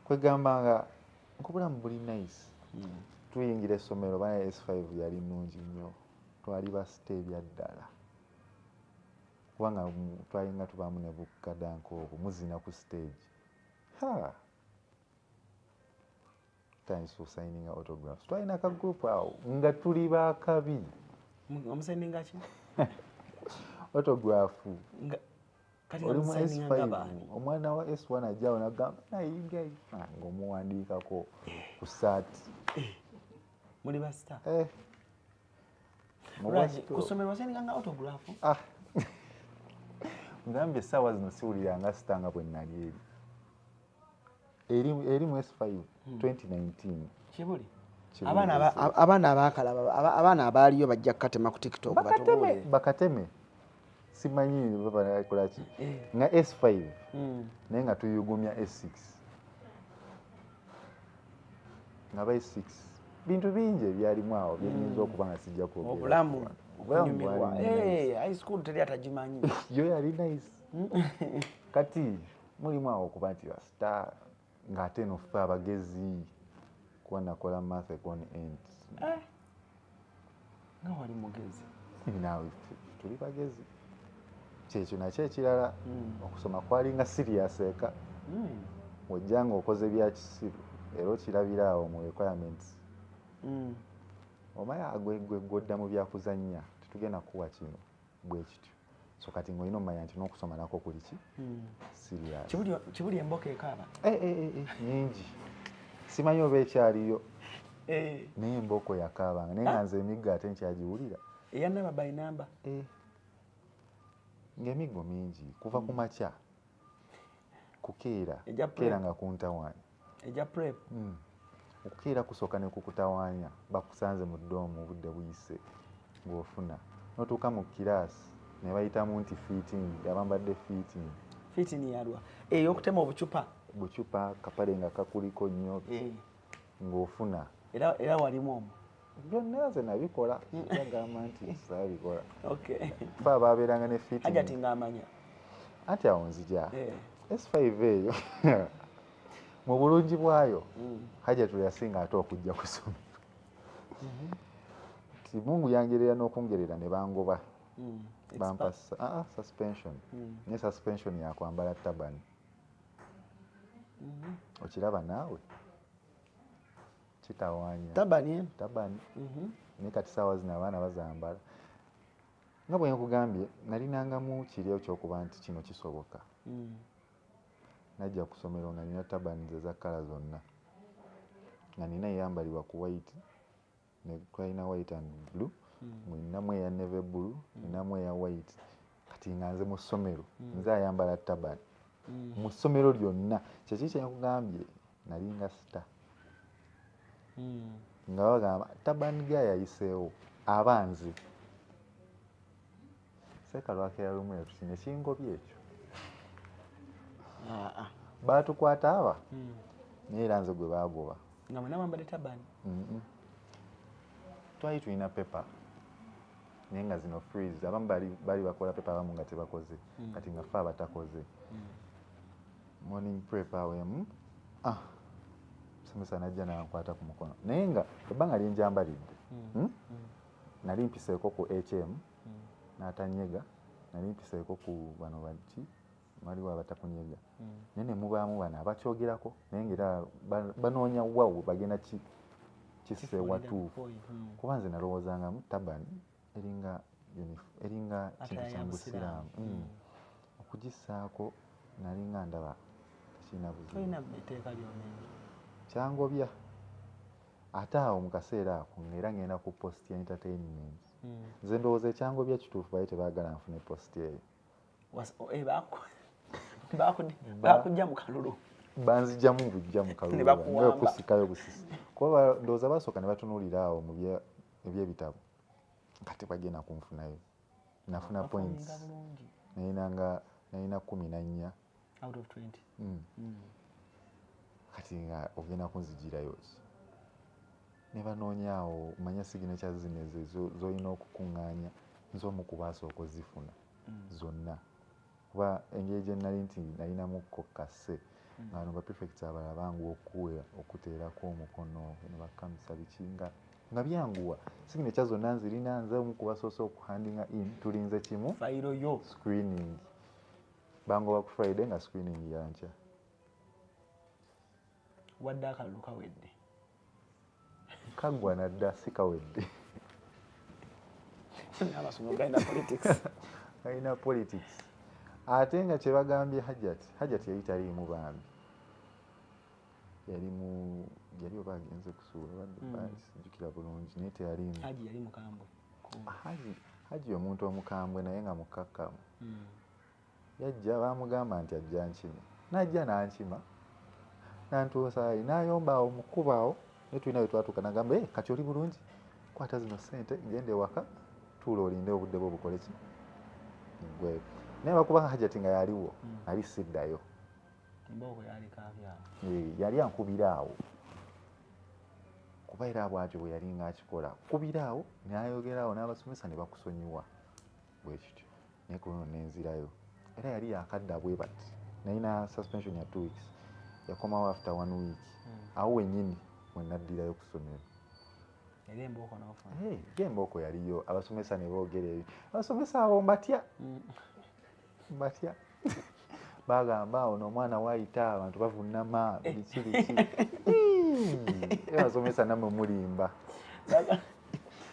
kwegamba nga nk'obulamu buli nice tuyingira essomero bana S5 yali nnungi nnyo twali basita ebyaddala kubanga twalinga tubaamu ne bukkadanka obwo muzina ku stage signing autographs twalina ka group awo nga tuli bakabi omusendinga ki autograph kati oli mu omusendinga S5 ng'abaani omwana wa S1 ajjawo nagamba nayiga ng'omuwandiikako ku saati muli basita mu ku ssomero wasendinganga autograph ngambye essaawa zino siwuliranga sitanga bwe nali eri mu S5 2019 kibuli abaana abaakalaba abaana abaaliyo bajja kukatema ku TikTok bakateme simanyi bakola ki nga S5 naye nga tuyugumya S6 nga ba S6 bintu bingi ebyalimu awo byenyinza okuba nga sijja kwogera obulamu okunyumirwa high school teri atagimanyi yo yali nice kati mulimu awo okuba nti basita ng'ate eno ffe abagezi kuba nakola math on end nga wali mugezi naawe tuli bagezi kyekyo nakyo ekirala okusoma kwalinga serious eka wojja ng'okoze bya kisiru era okirabira awo mu requirements omanya gwegodda mu byakuzannya tetugenda kuwa kino bwe kityo so kati ng'olina omanya nti n'okusoma nako kuli ki serious kibuli emboka ekaaba nyingi simanyi oba ekyaliyo naye emboko yakaabanga naye nga nze emiggo ate nkyagiwulira eyanaba bainamba ng'emiggo mingi kuva ku makya kukeera Ejja prep. keera nga kuntawaanya ejja prep okukeera kusooka ne kukutawaanya bakusanze mu ddoomu obudde buyise ng'ofuna n'otuuka mu kiraasi ne bayitamu nti fitting abambadde fitini yalwa ey'okutema bucupa kapale nga kakuliko nnyo ng'ofuna era walimu omwo byonna nze nabikola agamba nti saabikola okay fe abaabeeranga ne fitting hajati ng'amanya anti awo nzija S5 eyo mu bulungi bwayo hajatu yasinga ate okujja ku ssomero ti mungu yangerera n'okungerera ne bangoba bampa suspension naye suspension yakwambala tabani okiraba naawe kitawaanya tabani naye kati saawa zino abaana bazambala nga bwe nkugambye nalinangamu kiri ekyokuba nti kino kisoboka najja ku ssomero nga nina tabani ze za kkala zonna nga nina eyambalibwa ku white ne twalina white and blue ninamu eya neve blue ninamu eya white kati nga nze mu ssomero nze ayambala tabani mu ssomero lyonna kyeki kyenkugambye nalinga sita nga bagamba tabani ga yayiseewo abanzi sekalwakera lumu yatukine kingobye ekyo baatukwata aba naye era nze gwe baagoba nga mwena mwambadde tabani twali tulina pepa naye nga zino freeze abamu bali bakola pepa abamu nga tebakoze kati nga fe abatakoze morning prep awo emu musomesa najja nankwata ku mukono naye nga ebbanga linjambalidde nali mpiseeko ku HM n'atanyega nali mpiseeko ku bano baki waliwo abatakunyega naye ne mubaamu bano abakyogerako naye ngaera banoonya wawe bagenda kisse watuufu kuba nze nalowoozangamu tabani eringa kintu kya busiraamu okugissaako nalinga ndaba tekirina buzibu kyangobya ate awo mu kaseera ako ngaera ngenda ku post ya entertainment nze ndowooza ekyangobya kituufu baye tebaagala nfune post eyo bakujja mu kalulu banzijjamu bujja mu kalulu Ne bakuwamba. kusikayo busisi kuba ndowooza basooka ne batunuulira awo mu ebyebitabo kati bagenda kunfunayo nafuna points nalina 14 out of 20 kati nga ogenda kunzijirayo ki ne banoonyaawo manya signatures zino ezo z'olina okukuŋŋaanya nz'omu ku baasooka ozifuna zonna kuba engeri gye nali nti nalinamukko kase nga bano baprefects abalala banguwa okuteerako omukono ne bakamisa biki nga byanguwa signature zonna nzirina nze omu ku basoose okuhandinga in tulinze kimu fayiro yo screening bangoba ku Friday nga screening yankya wadde akalulu kawedde kaggwa nadda si kawedde n'amasomero galina politics alina politics ate nga kye bagambye hajati yali taliimu bambi yali oba agenze kusuula wadde sijjukira bulungi naye teyaliimu haji yali mukambwe haji omuntu omukambwe naye nga mukkakkamu yajja baamugamba nti ajja nkime najja nankima nantuusaayi nayombaawo mukubaawo naye tulina we twatuuka nagamba kati oli bulungi kwata zino ssente genda ewaka tuula olinde obudde bwo bukole ki gwe naye bakuba hajati nga yaliwo ali siddayo mboko yali kabyao yali ankubira awo kuba era bwatyo bwe yali nga akikola kubira awo nayogeraawo n'abasomesa ne bakusonyiwa bwe kityo naye kuno nenzirayo era yali yakadda bwe bati nalina suspension ya 2 weeks yakomawo after 1 week awo wennyini wenaddirayo ku ssomero embooko yaliyo abasomesa ne boogera ebyo abasomesa abo mbatya bagamba ono omwana waayita abantu bavunama biki abasomesa namwe mulimba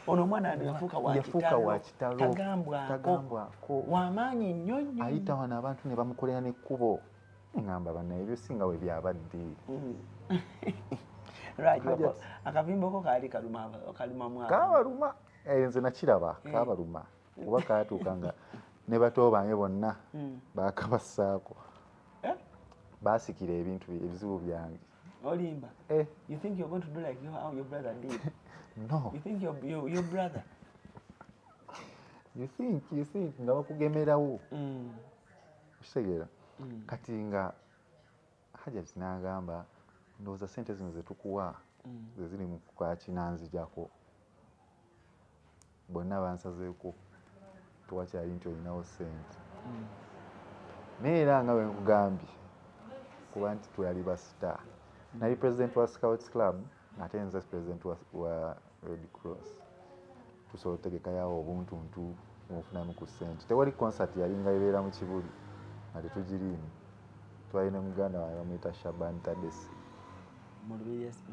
ono omwana yafuuka wa kitalo tagambwako wamaanyi nnyo nnyo ayita wano abantu ne bamukolera n'ekkubo ngamba bana ebyo singa we byabadde akavimboko kaali kalumamu kabaluma nze nakiraba kabaluma kuba katuuka nga ne bato bange bonna bakabassaako basikira ebintu ebizibu byange olimba you think you're going to do like how your brother did no you think your brother you think nga bakugemerawo okitegeera kati nga hajati n'agamba ndowooza ssente zino zetukuwa zeziri mu kakinanzijako bonna bansazeeko tewakyali nti olinawo ssente naye era nga bwe nkugambye kuba nti twali ba star nali president wa Scouts Club ate nze president wa Red Cross tusobola otegekayo obuntuntu obufunamu ku ssente tewali concert yalinga ebeera mu Kibuli nga tetugiriimu twalina muganda wawe bamuyita Shaban Tadesi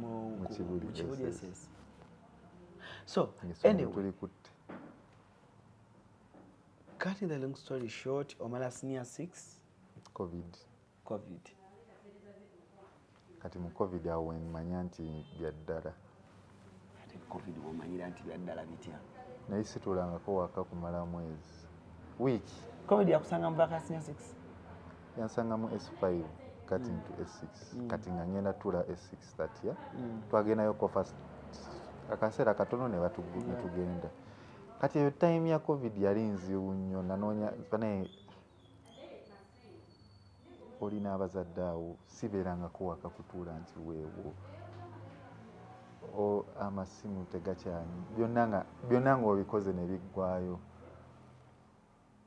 mu Kibuli so anyway tuli kutte cutting the long story short omala senior 6 covid kati mu covid awo wemmanya nti byaddala ate covid womanyira nti byaddala bitya naye situlangako waka kumala mwezi wiiki covid yakusanga mu vaka senior 6 yansanga mu S5 kati into S6 kati nga ngenda tula S6 tatya twagendayo kofa akaseera katono ne tugenda kati eyo time ya covid yali nzibu nnyo nanoonya naye olina abazadde awo sibeerangako waka kutuula nti weewo amasimu tegakyani byonna nga obikoze ne biggwayo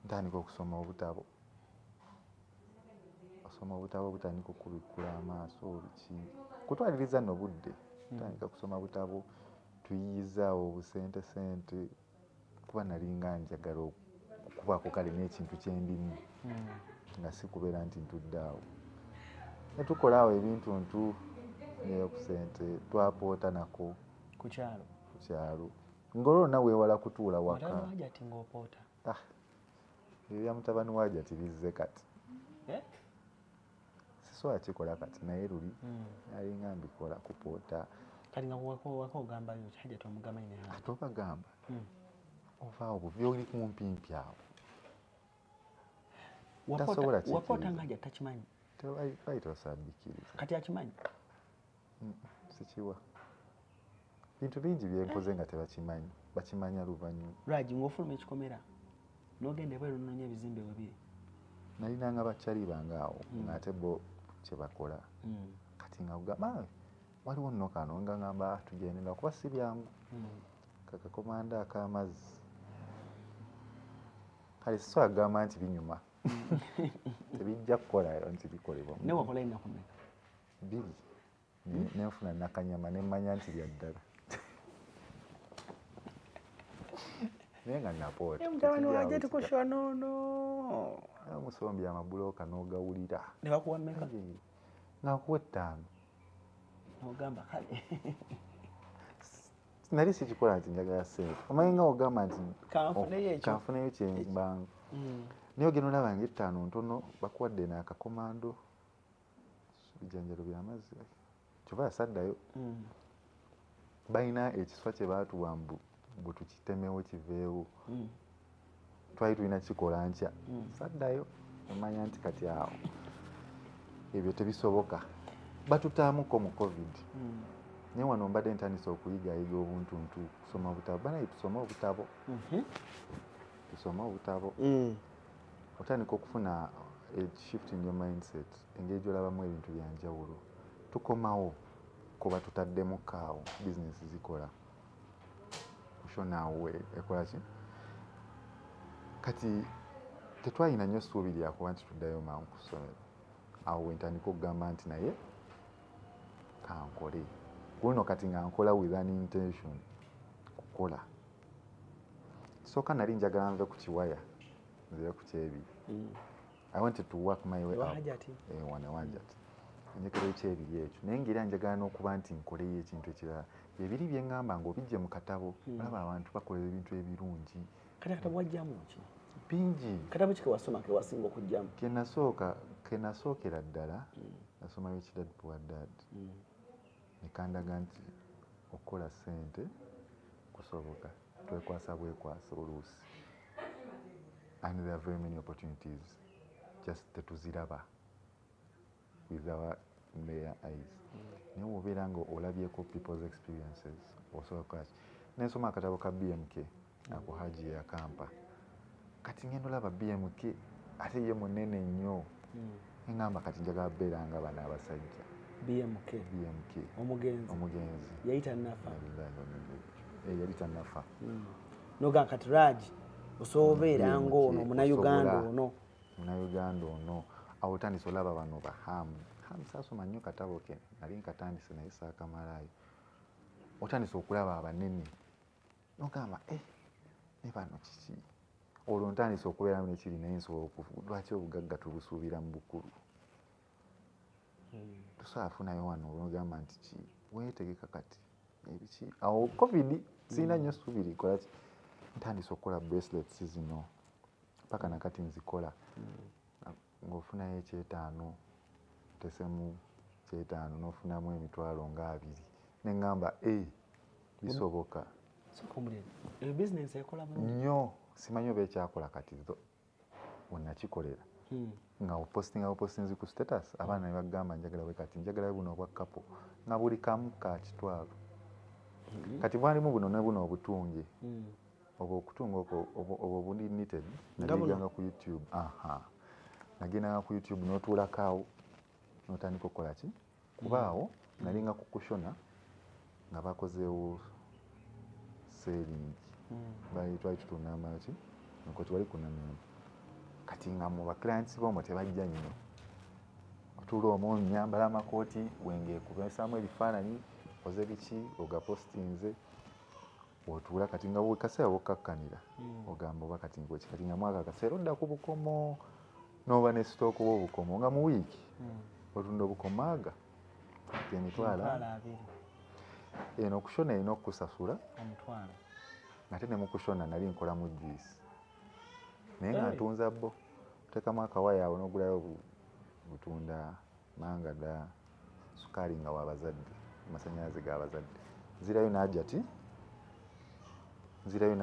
ntandika okusoma obutabo butandika okubikkula amaaso biki kutwaliriza nno budde ntandika kusoma butabo tuyiyizaawo obusente kuba nalinga njagala okubaako kale n'ekintu kyendimu nga si kubeera nti ntudde awo ne tukola awo ebintuntu neyo ku ssente twapoota nako ku kyalo ng'olwonna weewala kutuula waka ng'opoota ebyo bya mutabani wa Hajati bizze kati sisobola kikola kati naye luli alinga mbikola kupoota kati nga waka ogambayo Hajati omugamba ine ate obagamba ovaawo byoli kumpimpi awo tasobola wapota ngaja tachimanyi bayita osaabikiriza kati akimanyi sikiwa bintu bingi byenkoze nga tebakimanyi bakimanya luvannyuma lwagi ng'ofuluma ekikomera n'ogenda ebweru nononya ebizimbe we biri nalinanga bakyali bange awo ng'ate bo kyebakola kati nga ugamba waliwo nno kano nga ngamba tugendera kuba si byangu kakakomanda ak'amazzi kale siso agamba nti binyuma tebijja kukola nti bikolebwa ne wakola ennaku mmeka biri nenfuna nakanyama nemmanya nti lya ddala naye nga napoota mutabani wajje tukushona ono omusombi amabulooka n'ogawulira ne bakuwa mmeka ngakuwa 5 n'ogamba kale nali sikikola nti njagala sente omanyi nga ogamba nti kanfuneyo kyembanga naye ogenda olaba nga 5 ntono bakuwadde n'akakomando bijanjalo byamazzi kyova yasaddayo balina ekiswa kye baatuwa bwe tukitemewo kiveewo twali tulina kikola nkya saddayo emanya nti kati awo ebyo tebisoboka batutaamuko mu covid naye wano mbadde ntandisa okuyigayiga obuntuntu kusoma obutabo banaye tusome obutabo tusome obutabo otandika okufuna shift in your mindset engeri gyolabamu ebintu byanjawulo tukomawo kuba tutaddemu kaawo bizinesi zikola kushonaawe ekola ki kati tetwalina nnyo ssuubi lyakuba nti tuddayo mangu ku ssomero awo wentandika okugamba nti naye kankole guno kati nga nkola with an intention kukola kisooka nali njagala nve ku kiwaya nzire ku kyebiri I wanted to work my way up wana wajati njagala ekyebiri ekyo naye ngeri njagala n'okuba nti nkoleyo ekintu ekirala ebiri bye ngamba ng'obijje mu katabo olaba abantu bakola ebintu ebirungi kati akatabo wajjamu ki bingi katabo kike wasoma ke wasinga okujjamu kenasookera ddala nasoma Rich Dad Poor Dad nekandaga nti okukola ssente kusoboka twekwasa bwekwasa oluusi and there are very many opportunities just tetuziraba with our bare eyes naye wobeera nga olabyeko people's experiences osobola kukola ki nensoma akatabo ka BMK ako Haji yakampa kati ngenda olaba BMK ate ye munene nnyo engamba kati njagala beera nga bano abasajja BMK omugenzi yayita nafa yali tannafa noga kati Raji osobeera ng'ono munauganda ono awo otandise olaba bano bahamu saasoma nnyo katabo ke nali nkatandise naye saakamalayo otandise okulaba abanene nogamba ne bano kiki olwo ntandise okubeeramu nekiri naye nsobola lwaki obugagga tubusuubira mu bukulu tusaafunayo wano olwogamba nti ki weetegeka kati ebiki awo covid sirina nnyo ssuubiri kola ki ntandise okukola bracelets zino paka nakati nzikola ng'ofunayo ekyetaano tesemu kyetaano n'ofunamu emitwalo nga 2 neŋŋamba bisoboka bizinesi ekola nnyo simanyi oba ekyakola kati zo wenakikolera nga opostinzi ku status abaana ne bagamba njagala we kati njagala buno obwa kapo nga buli kamu ka kitwalo kati bwalimu buno ne buno obutunge obwo okutunga obwo bundi knitted naliganga ku YouTube nagendanga ku YouTube n'otuulako awo n'otandika okukola ki kuba awo nalinga ku kushona nga bakozeewo selling twali tutunda amaki nuko tiwali kunamyamba kati nga mu baclients bombo tebajja nnyo otuula omwo nyambala amakooti wengeekubesaamu ebifaananyi oze biki ogapostinze otuula kati nga buli kaseera bokkakkanira ogamba oba kati nkoki kati nga mwaka akaseera odda ku bukomo n'oba ne sitooku bw'obukomo nga mu wiiki otunda obukomo aga emitwalo 2 eno okushona erina okukusasula ate ne mu kushona nali nkola mu juice naye nga ntunza bo otekamu akawaya awo n'ogulayo butunda mangada sukaali nga wabazadde amasanyalaze g'abazadde nzirayo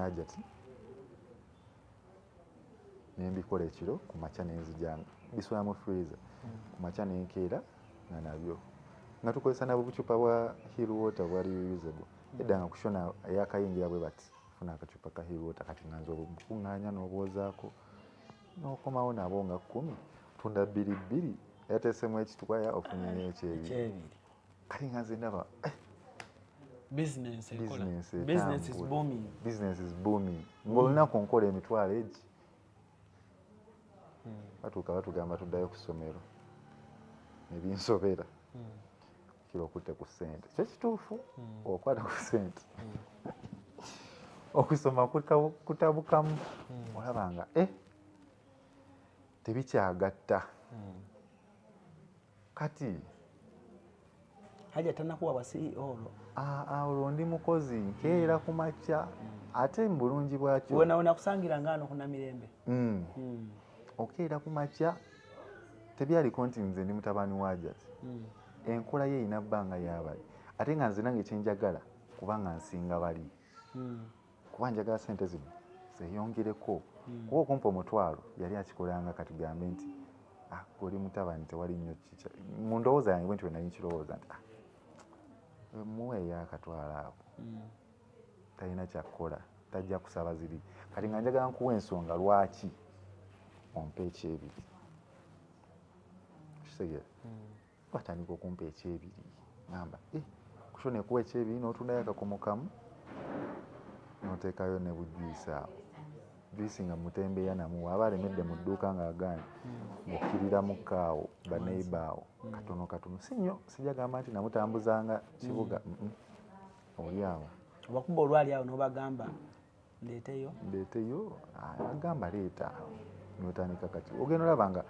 nembikola ekiro ku makya nenzijanga bisula mu freezer ku makya nenkeera nga nabyo nga tukozesa nabo bucupa bwa hill water bwali reusable edda nga kushona yakayingira bwe bati funa akacupa ka hill water kati nganza obukuŋŋaanya n'obwozaako n'okomawo nabo nga 10 tunda 2 yateesemu ekitwaya ofunyeyo ekyebiri kati nga nze ndaba business is booming ng'olunaku nkola emitwalo egi batuuka batugamba tuddayo ku ssomero nebinsobera kira okutte ku ssente kyekituufu okwata ku ssente okusoma kutabukamu olaba nga tebikyagatta kati haja tanakuwa wasi olwo ndi mukozi nkeera ku makya ate mu bulungi bwakyo wena kusangira ngano kuna mirembe okeera ku makya tebyaliko nti nze ndi mutabani wa Jati enkola ye erina bbanga yabali ate nga nze nange kyenjagala kubanga nsinga bali kuba njagala sente zino zeyongereko kuba okumpa omutwalo yali akikolanga katugambe nti oli mutabani tewali nnyo mu ndowooza yange bwentyo wenali nkirowooza nti muweeyo akatwalo ako talina kyakkola tajja kusaba ziri kati nga njagala nkuwa ensonga lwaki ompa ekyebiri kitegera batandika okumpa ekyebiri ngamba kushona ekuwa ekyebiri n'otundayo akakomo kamu n'oteekayo ne bujuyisi awo juyisi nga mutembeeya namuwa aba alemedde mu dduuka ng'agaanye ng'okkirira mu kkaawo baneiba awo katono katono si nnyo sijagamba nti namutambuzanga kibuga oli awo obakuba olwali awo n'obagamba ndeeteyo agamba leeta n'otandika kati ogenda olaba nga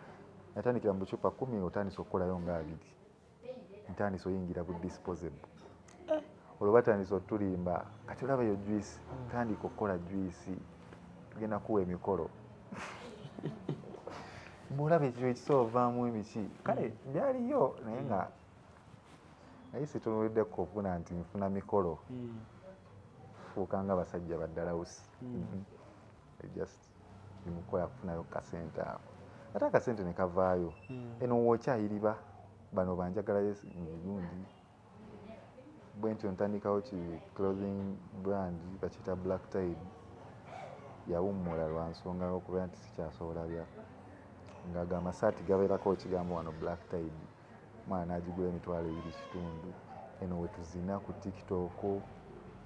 yatandikira mu bucupa 10 otandisa okukolayo nga 2 ntandisa oyingira bu disposable olwo batandisa otulimba kati olaba yo juice tandika okukola juice tugenda kuwa emikolo bwolaba ekyo ekisoovaamu emiki kale byaliyo naye nga naye situnuliddeko okufuna nti nfuna mikolo fuuka nga basajja baddalawusi just bimukola kufunayo kasente ako ate akasente ne kavaayo eno wookyayiriba bano banjagalayo emirundi bwentyo ntandikawo ki clothing brand bakiyita Black Tide yawummula lwa nsonga y'okubeera nti sikyasobola bya ng'agamba saati gabeerako ekigambo wano Black Tide mwana n'agigula emitwalo 2.5 eno wetuzina ku TikTok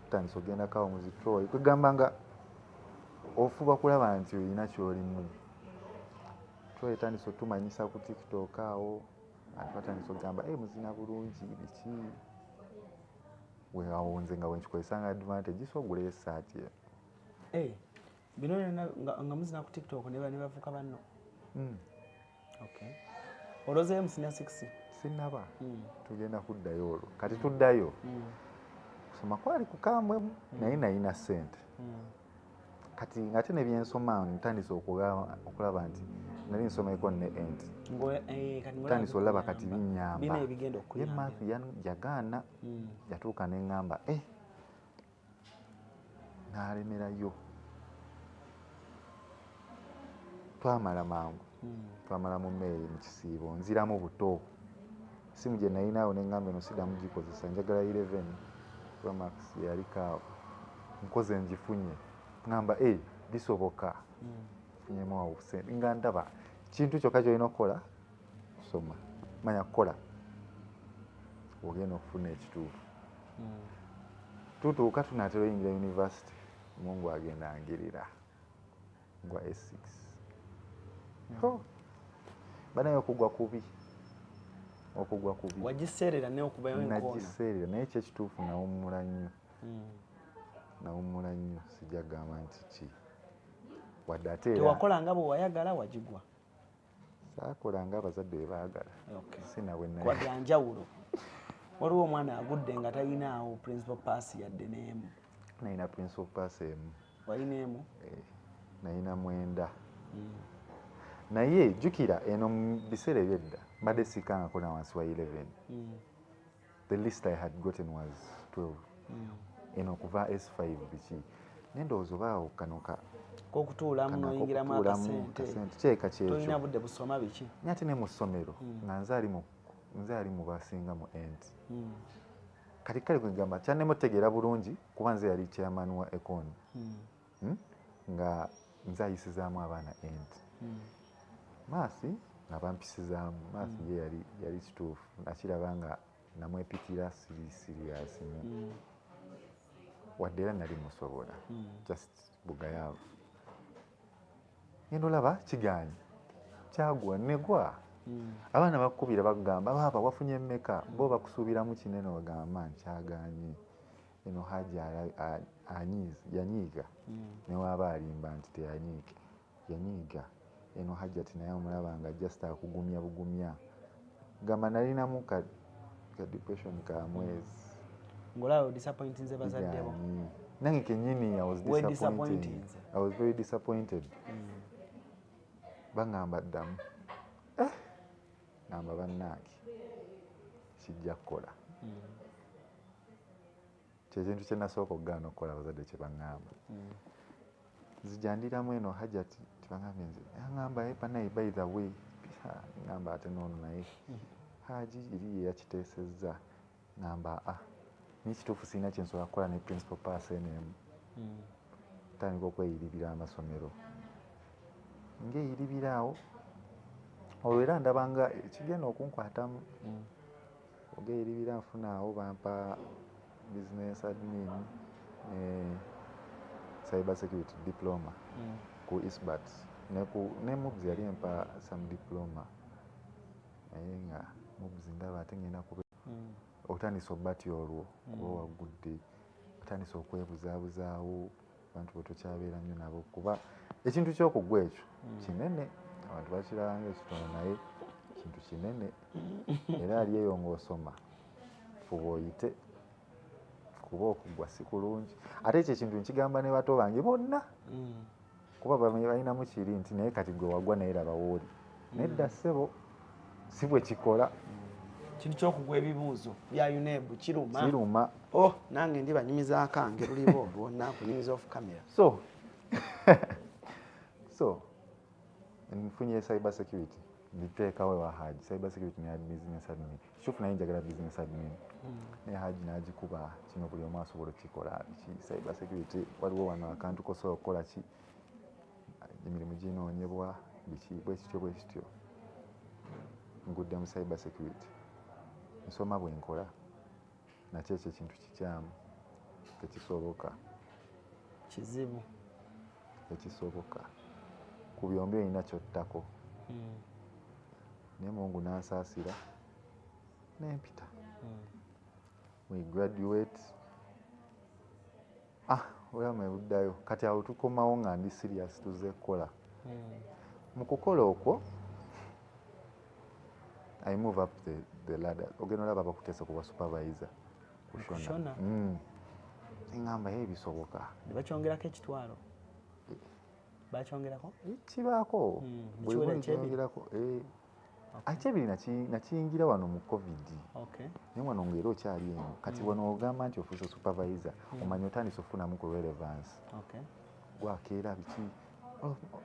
tutandisa ogendakawo mu zitroyi kwegamba nga ofuba kulaba nti olina kyolimu troyi etandisa otumanyisa ku TikTok awo ate batandisa okugamba muzina bulungi biki wewawonze nga wenkikozesanga advantage so oguleyo esaati bino nga muzina ku TikTok ne bavuka banno oloozeyo musina 6 sinaba tugenda kuddayo olwo kati tuddayo kusoma kwali kukambwemu naye nalina ssente kati ngate nebyensoma ntandisa okulaba nti nali nsomeko ne enti tandisa olaba kati binyamba ye maafi yagaana yatuuka neŋŋamba n'alemerayo twamala mangu twamala mu mmeeri mu kisiibo nziramu buto simu gye nalinawo neŋŋamba eno siddamu gikozesa njagala 11 Promax yalikaawo nkoze ngifunye ŋŋamba bisoboka funyemu awo obusente nga ndaba kintu kyokka kyolina okukola kusoma manya kukola ogenda okufuna ekituufu tutuuka tunaatera oyingira university mungu agenda angirira ngwa S6 banaye okugwa kubi wagiseerera naye okubayo enkoona nagiseerera naye kyekituufu nawummula nnyo sijagamba nti ki wadde ate tewakola nga bwe wayagala wagigwa saakola nga abazadde bwe baagala wadde njawulo waliwo omwana agudde nga talinaawo principal pass yadde n'emu nalina principal pass emu walina emu nalina 9 naye jjukira eno mu biseera ebyedda mbadde siikangako na wansi wa 11 the least I had gotten was 12 eno okuva S5 biki nendowooza obaawo kano kokutuulamu n'oyingiramu akasente kyeka kyekyo tolina budde busoma biki ate ne mu ssomero nga nze ali mu basinga mu ent kati kale kwegamba kyanemu otegeera bulungi kuba nze yali chairman wa econ nga nze ayisizaamu abaana ent maasi nga bampisizaamu maasi ye yali kituufu nakiraba nga namwepikira siriyasimu wadde era nali musobola just bugayaavu ngenda olaba kigaanyi kyagwa negwa abaana bakukubira bakugamba baaba wafunye mmeka bo bakusuubiramu kinene bagamba nkyaganye eno haji yanyiiga newaaba alimba nti yanyiiga eno haji ati naye omulaba nga just akugumya bugumya gamba nalinamu ka depression ka mwezi ngolaba disappointinze bazaddebo nange kenyini I was very disappointed bangamba ddamu ngamba bannange kijja kukola kyekintu kyenasooka okugaana okukola abazadde kye baŋŋamba nzijandiramu eno hajati tibangambye nze aŋŋamba banaye by the way ŋŋamba ate noono naye haji eri yeyakiteesezza ŋŋamba n'ekituufu sirina kyensobola kukola ne principal person emu tandika okweyiribira amasomero ng'eyiribira awo olwo era ndabanga ekigenda okunkwatamu ogeyiribira nfuna awo bampa business admin cyber security diploma ku isbat ne mubs yali empa some diploma naye nga mubs ndaba ate ngenda kuba otandisa obbati olwo kuba waggudde otandisa okwebuzaabuzaawo abantu bwetokyabeera nnyo nabo kuba ekintu ky'okugwa ekyo kinene abantu bakiraba ngaekitono naye kintu kinene era ali eyo ng'osoma fuba oyite kuba okugwa si kulungi ate ekyo ekintu nkigamba ne bato bange bonna kuba balinamu kiri nti naye kati gwe wagwa naye laba wooli nedda ssebo si bwe kikola kintu ky'okugwa ebibuuzo bya UNEB kiruma nange ndi banyumiza akange lulibo olwo nakunyumiza off camera so nfunye cyber security nditeekawo ewa haji cyber security ne business admin kituufu naye njagala business admin naye haji n'agikuba kino buli omu asobola okukikola ki cyber security waliwo wano akantu kosobola okukola ki emirimu ginoonyebwa biki bwe kityo ngudde mu cyber security nsoma bwe nkola nakyo ekyo ekintu kikyamu tekisoboka kizibu tekisoboka ku byombi olina kyottako naye Mungu n'ansaasira n'empita we graduate olama ebuddayo kati awo tukomawo nga ndi serious tuzze kukola mu kukola okwo I move up the ladder ogenda olaba bakuteesa kuba supervisor kushona ngamba ebisoboka bakyongerako ekitwalo bakyongerako kibaako bwekyongerako ekyebiri nakiyingira wano mu covid naye wano ngaera okyali eno kati wano ogamba nti ofuuse supervisor omanya otandisa okufunamu ku relevance gwakeera biki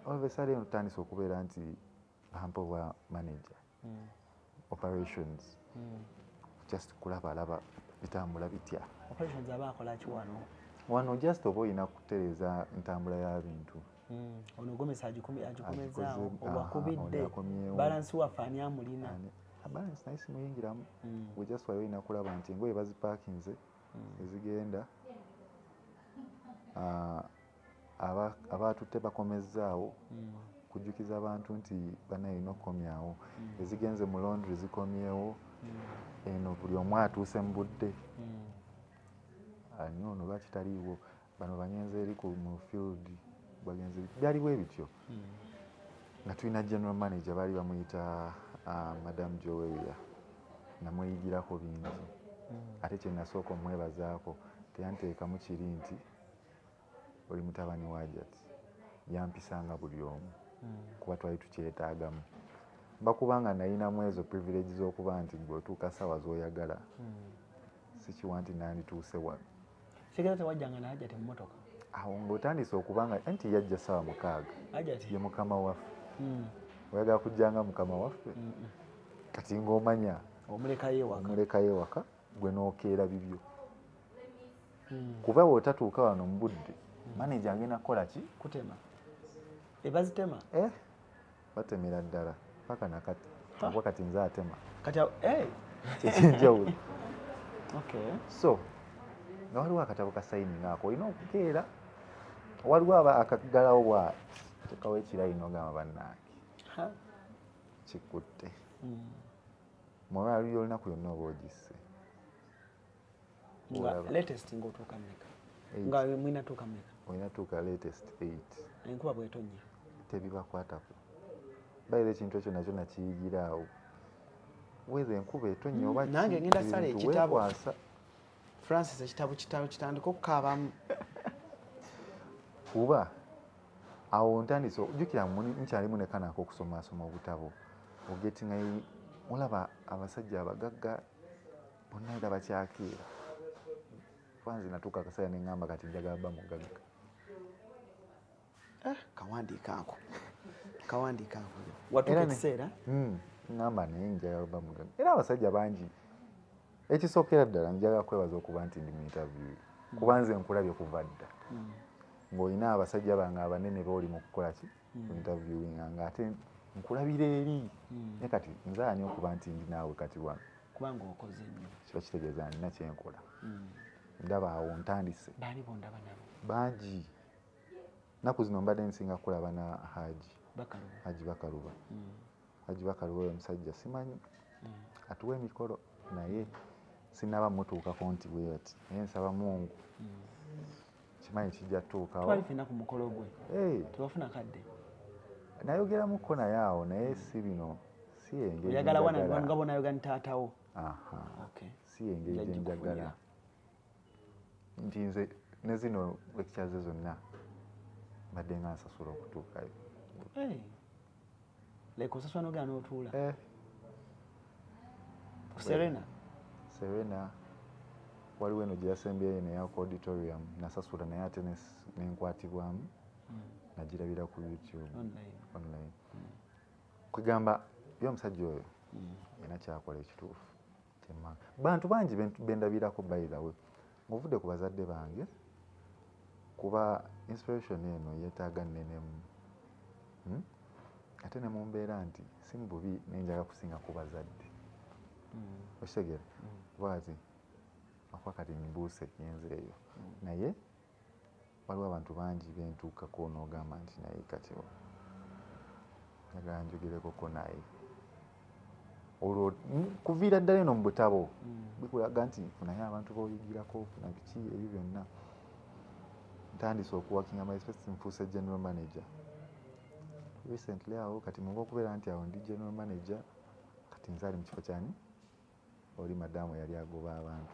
oluvesale eno otandisa okubeera nti bampa obwa manager operations just kulabalaba bitambula bitya operations abakolaki wano just oba olina kutereeza ntambula y'abintu ono gomesa agikomezaawo obwakubidde balansi waffe ani amulina balansi naye simuyingiramu we just wali olina kulaba nti engoye bazipaakinze ezigenda abaatutte bakomezaawo kujjukiza abantu nti banaye olina okukomyawo ezigenze mu laundry zikomyewo eno buli omu atuuse mu budde ani ono lwaki taliiwo bano banyenze eri mu field bagenze byaliwo ebityo nga tulina general manager baali bamuyita madam Joweria namweyigirako bingi ate kye nasooka omwebazaako teyanteekamu kiri nti oli mutabani wa Jati yampisanga buli omu kuba twali tukyetaagamu bakubanga nalinamu ezo privilege z'okuba nti gwe otuuka ssaawa z'oyagala sikiwa nti nandituuse wano sigera tewajjanga na Hajjati mu mmotoka awo ng'otandise okubanga anti yajja ssaawa 6 ajati ye mukama waffe oyagala kujjanga mukama waffe kati ng'omanya omulekayo ewaka gwe n'okeera bibyo kuba bw'otatuuka wano mu budde maneja agenda kukola ki kutema ebazitema batemera ddala paka nakati akwa kati nze atema kati ekyenjawulo okay so nga waliwo akatabo ka sayining ako olina okukeera waliwo akaggalawo bwati tekawo ekirayino ogamba bannange kikutte mwaba luli olunaku yonna oba ogisse latest ng'otuuka mmeka nga mwina tuuka mmeka olina tuuka latest 8 enkuba bw'etonnya tebibakwatako bayira ekintu ekyo nakyo nakiyigira awo weza enkuba etonnya oba nange ngenda sala ekitabo weekwasa Francis ekitabo kitandika okukaabamu kuba awo ntandise jjukira nkyalimu ne kanako okusomasoma obutabo ogetinga olaba abasajja abagagga bonna era bakyakeera fanzi natuuka akaseera ne ŋŋamba kati njagala bba mugagga kawandiika ako watuuka ekiseera ŋŋamba naye njagala bba mugagga era abasajja bangi ekisookera ddala njagala kwebaza okuba nti ndi mu interview kuba nze nkulabye kuva dda ng'olina abasajja bange abanene booli mu kukola ki ku interviewing nga ate nkulabira eri naye kati nze ani okuba nti ndi naawe kati wano kubanga okoze nnyo kiba kitegeeza nina kyenkola ndaba awo ntandise baani bondaba nabo bangi naku zino mbadde nsinga kulaba na Haji Bakaluba Haji Bakaluba oyo omusajja simanyi atuwa emikolo naye sinaba mutuukako nti bwe ati naye nsaba Mungu kimanyi kijja tuukawo twali fina ku mukolo gwe tebafuna kadde nayogeramukko naye awo naye si bino si engeri oyagala wana nga bonayoga ni taatawo si engeri gyenjagala nti nze ne zino ekyaze zonna mbadde nga nsasula okutuukayo leka osasula nogera n'otuula Serena waliwo eno gye yasembyeyo neya auditorium nasasula naye ate nenkwatibwamu nagirabira ku YouTube online kwegamba yo omusajja oyo yena kyakola ekituufu bantu bangi bendabirako bayirawe ng'ovudde ku bazadde bange kuba inspiration eno yeetaaga nnenemu ate ne mu mbeera nti si mu bubi nenjaga kusinga ku bazadde okitegeera kuba ati akuba kati mbuuse yenzeeyo naye waliwo abantu bangi bentuukako n'ogamba nti naye kati njagala njogerekoko naye olwo kuviira ddala eno mu butabo bikulaga nti funayo abantu b'oyigirako funa biki ebyo byonna ntandise okuwakinga myspesi nfuuse general manager recently awo kati muba okubeera nti awo ndi general manager kati nze ali mu kifo kyani oli madamu yali agoba abantu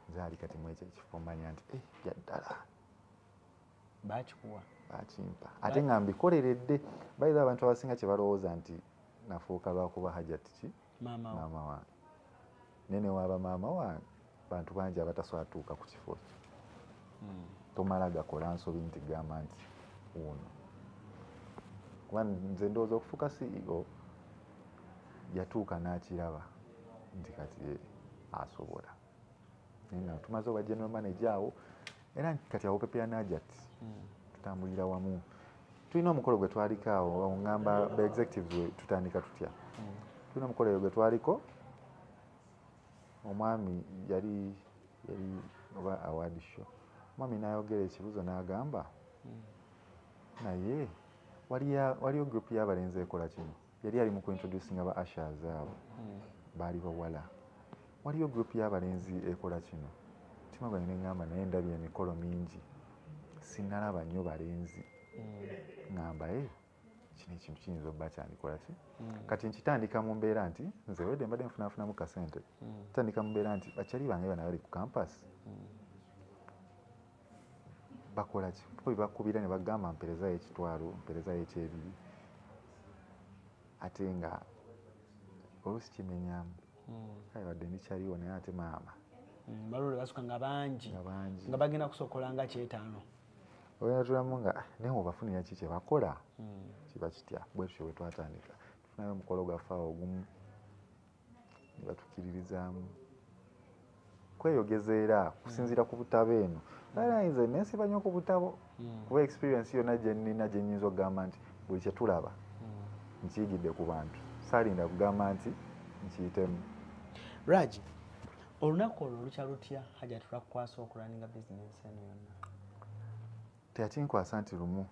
nze ali kati mu ekyo ekifo manya nti yaddala bakimpa ate nga mbikoleredde bayira abantu abasinga kye balowooza nti nafuuka lwakuba hajati ki maama wange naye newaaba maama wange bantu bangi abatasobola tuuka ku kifo kyo tomala gakola nsobi nti gamba nti wuno kuba nze ndowooza okufuuka CEO yatuuka n'akiraba nti kati asobola naye nga tumaze oba general manager awo era kati awo pepera najati tutambulira wamu tulina omukolo gwe twaliko awo ngamba ba executives we tutandika tutya tulina omukolo gwe twaliko omwami yali oba award show omwami n'ayogera ekibuzo n'agamba naye waliyo group y'abalenzi ekola kino yali ali mu kuintroducinga ba ushers abo baali bawala waliyo group y'abalenzi ekola kino mutima gwange neŋŋamba naye ndabye emikolo mingi sinalaba nnyo balenzi ŋŋamba kino ekintu kiyinza obba kyandikola ki kati nkitandika mu mbeera nti nze wedde mbadde nfunafunamu kasente kitandika mu mbeera nti bakyali bange bana bali ku campus bakola ki po bakubira ne bagamba mperezayo ekitwalo mperezayo ekyebiri ate nga oluusi kimenyamu kale wadde ndikyaliwo naye ate maama balole basuka nga bangi nga bagenda kusokola nga 5 ogenda tulamu nga naye obafunira ki kye bakola kiba kitya bwe tutyo bwe twatandika tufunayo omukolo gwaffe awo ogumu ne batukkiririzaamu kweyogezeera kusinziira ku butabo eno era nze nesiba nnyo ku butabo kuba experience yonna gye nnina gye nnyinza okugamba nti buli kye tulaba nkiyigidde ku bantu saalinda kugamba nti nkiyitemu. Raj, olunaku olwo lukya lutya Hajjati lwakukwasa okulaninga bizinensi eno yonna? Teyakinkwasa nti lumu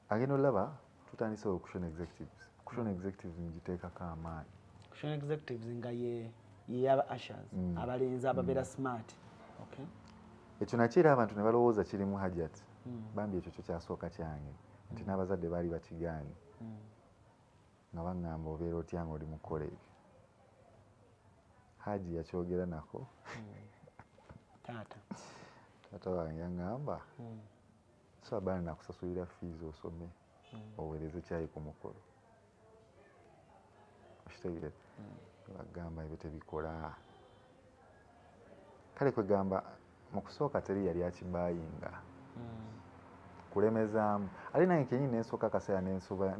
agenda olaba tutandise okushona executives. Kushona executives ngiteekako amaanyi. Kushona executives nga ye aba ushers abalenzi ababeera smart. Okay. Ekyo nakyo era abantu ne balowooza kirimu Hajjati bambi ekyo kyo kyasooka kyange nti n'abazadde baali bakigaanye nga baŋŋamba obeera otya nga oli mu kukola ebyo. Haji yakyogera nako taata wange yaŋŋamba so abaana nakusasulira fees osome oweereze kyayi ku mukolo okitegeera bagamba ebyo tebikola kale kwegamba mu kusooka teri yali akibayinga kulemezaamu ate nange kenyini nensooka akaseera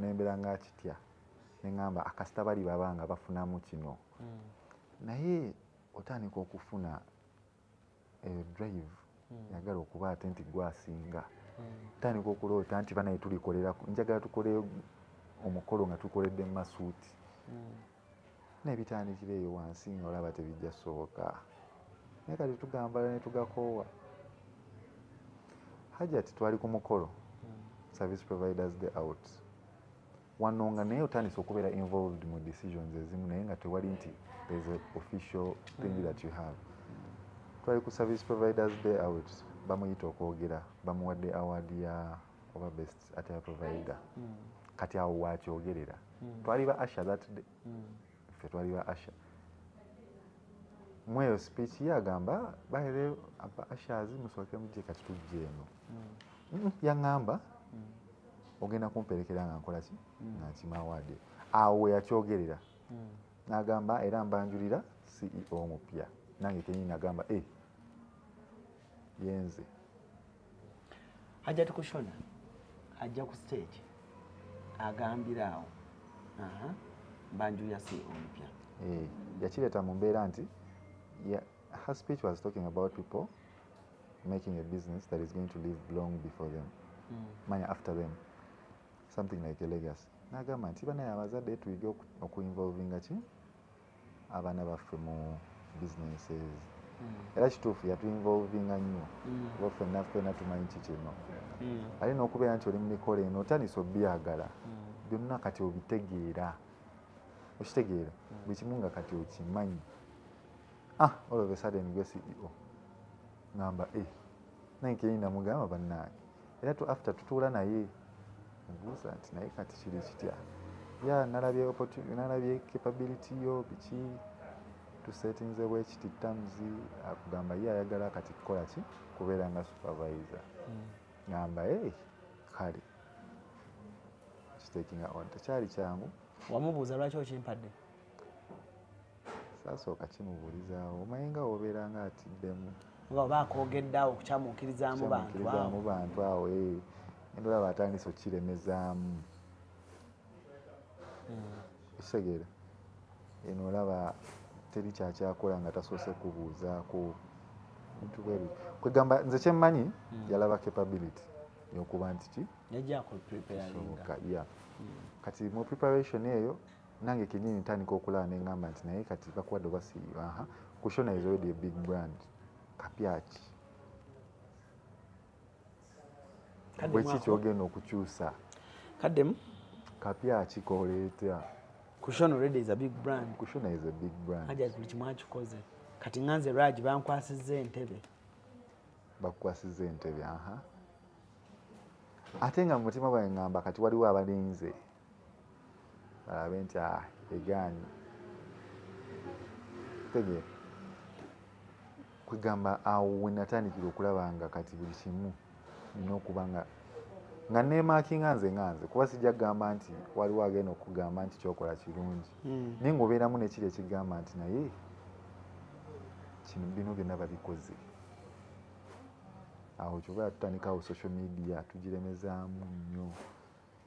nembeera nga kitya neŋŋamba akasita bali babanga bafunamu kino naye otandika okufuna drive yagala okuba ate nti gwasinga otandika okuloota nti banaye tulikoleraku njagala tukole omukolo nga tukoledde mu masuuti nebitandikira eyo wansi nga olaba tebijja soboka naye kati tugamba ne tugakoowa. Hajjati twali ku mukolo service providers day out wano nga naye otandise okubeera involved mu decisions ezimu naye nga tewali nti there's an official thing that you have. Twali ku service providers day out bamuyita okwogera bamuwadde award ya over best ate provider kati awo wakyogerera twali ba Asha that day ffe twali ba Asha mweyo speech yagamba bahere aba Ashers musooke mujje kati tujje eno yaŋŋamba ogenda kumperekera nga nkola ki nga nkima award awo yakyogerera n'agamba era mbanjulira CEO omupya nange kenyini nagamba yenze. Hajjati kushona ajja ku stage agambira awo mbanjulira CEO omupya yakireeta mu mbeera nti her speech was talking about people making a business that is going to live long before them manya after them something like a legacy. N'agamba nti banaye abazadde tuyige okuinvolvinga ki abaana baffe mu businesses era kituufu yatuinvolvinga nnyo kuba ffenna tumanyi ki kino ate n'okubeera nti oli mu mikolo eno otandisa obyagala byonna kati obitegeera okitegeera buli kimu nga kati okimanyi all of a sudden gwe CEO ngamba nange kenyini namugamba bannange era after tutuula naye mubuuza nti naye kati kiri kitya nalabye capability yo biki tusetinze bwekiti tamuzi akugamba ye ayagala kati kukola ki kubeera nga supervisor ngamba kale kitekinga on tekyali kyangu. Wamubuuza lwaki okimpadde? Saasooka kimubuulizaawo omanyi nga obeera nga atiddemu nga oba akoogeddeawo okukyamuukirizaamu bantu awo endolaba atandise okukiremezaamu ekitegeera eno olaba teri kyakyakola nga tasoose kubuuzaako bintu bwebi kwegamba nze kyemmanyi yalaba capability yokuba nti ki yajakupreparinga kati mu preparation eyo nange kenyini ntandika okulaba neŋŋamba nti naye kati bakuwadde oba si kushona is already a big brand kapyaki bweki kyogenda okukyusa kaddemu kapyaki koleeta Kushona already is a big brand. Kushona is a big brand. Hajjati buli kimu akikoze kati nganze Raj bankwasizza entebe bakukwasizza entebe ate nga mu mutima gwange ngamba kati waliwo abalinze balabe nti egaanyi tegeera kwegamba awo wenatandikira okulaba nga kati buli kimu nina okuba nga neemakinga nze kuba sijja kugamba nti waliwo agenda okugamba nti kyokola kirungi naye ngaobeeramu nekiri ekigamba nti naye bino byonna babikoze awo kyova tutandikawo social media tugiremezaamu nnyo